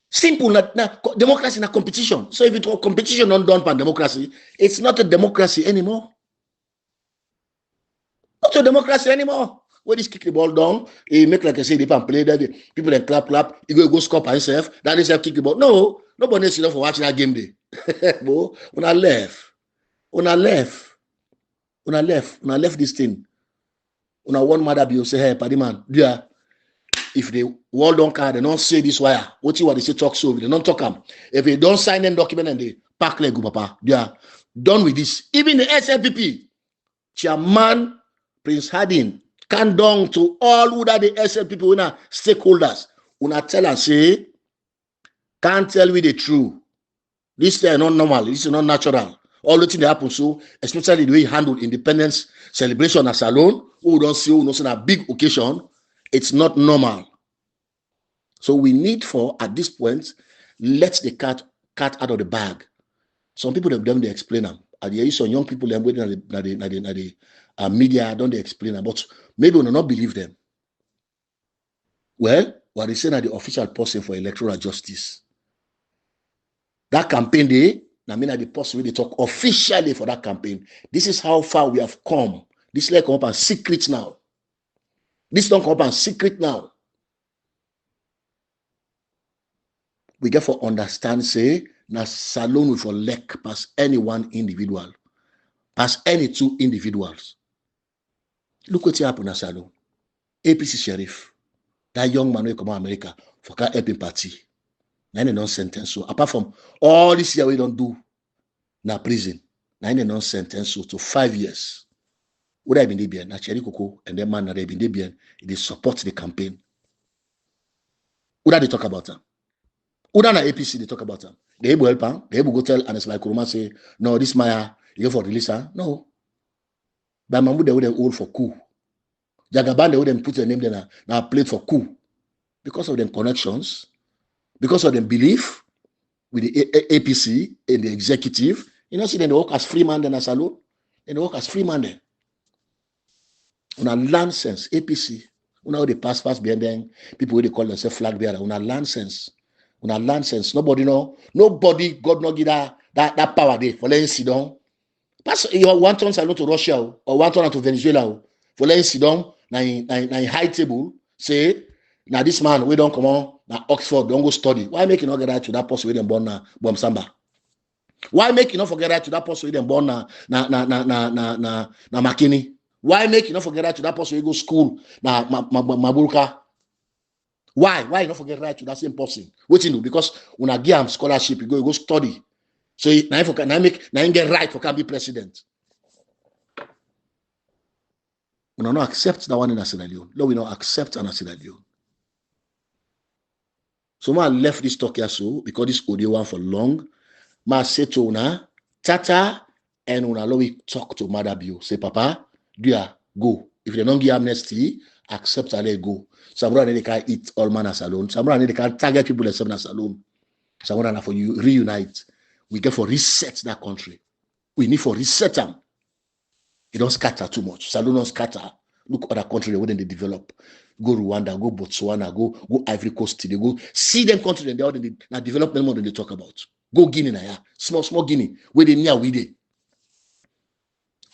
Speaker 1: Simple, not democracy, not competition. So if it was competition not done by democracy, it's not a democracy anymore. Not a democracy anymore. When this kick the ball down, he make like I say, they can play that people then clap, he go score by himself, that is kick the ball. No, nobody is enough for watching that game day. Bro, when I left. Una left this thing. Una one mother be say, hey, paddy man, yeah. If the world don't care, they don't say this wire. What they say talk so, they don't talk them. If they don't sign them document and they pack leg, papa, they are done with this. Even the SLPP, chairman Prince Harding, can down to all who that the SLPP, una stakeholders, una tell and say, can't tell me the truth. This is not normal. This is not natural. All the things that happen so, especially the way he handled independence celebration as alone, who don't see who knows a big occasion, it's not normal. So we need for, at this point, let the cat out of the bag. Some people they explain them. And there is some young people them waiting at the media, don't they explain them? But maybe we will not believe them. Well, what they say that the official person for electoral justice. That campaign day, I mean, the person they talk officially for that campaign. This is how far we have come. This like come up and secret now. This don't come up and secret now. We get for understand, say, na salon with a leg past any one individual, past any two individuals. Look what happened na salon. APC sheriff, that young man who come to America for can help him party. Now they don't sentence so. Apart from all this year we don't do na prison, now they don't sentence so to 5 years. Would I been Debian, na Cherry Coco, and then man that they been Debian, they support the campaign. Would they talk about them? Would na APC they talk about them? They able help them, they able go tell and it's like Kuruma say, no, this Maya, you go for release her. No. But Mamu they would hold for coup. Jagaban they would put their name there now played for coup. Because of them connections, because of them belief with the APC and the executive, you know, see then they work as free man then as alone, and they work as free man then. Una land sense, APC, una they pass behind them, people who they call themselves flag bearer, una land sense. Una land sense. Nobody, God not give that power there for letting sit down. Pass you want to salute to Russia or want to Venezuela for letting sit down na high table, say, now this man we don't come on, now Oxford, don't go study. Why make you not get right to that person with them born na bomb samba? Why make you not forget right to that person with them born na Makini? Why make you not forget right to that person who go school na Maburuka? Why you not forget right to that same person? What you do? Because when I give him scholarship, you go study. So now get right for can be president. We don't accept that one in Sierra Leone. No, we don't accept an Sierra Leone. So I left this talk here so because this audio one for long. I say to una tata and una let me talk to Mother Bio. Say Papa, dear, go. If they don't give amnesty, accept and let go. Somebody they can eat all man as alone. Somebody they can target people as alone. Somebody for you reunite. We get for reset that country. We need for reset them. It don't scatter too much. Salon don't scatter. Look other country where they develop. Go Rwanda, go Botswana, go Ivory Coast. They go see them country and they all the development more than they talk about. Go Guinea now, small Guinea where they near we dey.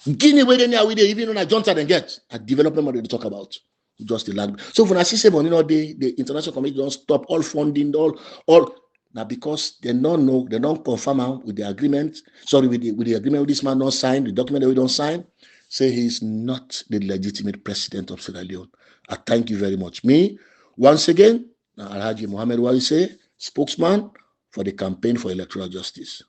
Speaker 1: Guinea where they near we dey. Even when I don't and get a development more than they talk about. Just the land. So when I see say, the international community don't stop all funding, all now because they don't know, they don't confirm with the agreement. Sorry, with the agreement with this man not signed, the document that we don't sign, say he is not the legitimate president of Sierra Leone. I thank you very much. Me, once again, Alhaji Mohamed Warisay, spokesman for the campaign for electoral justice.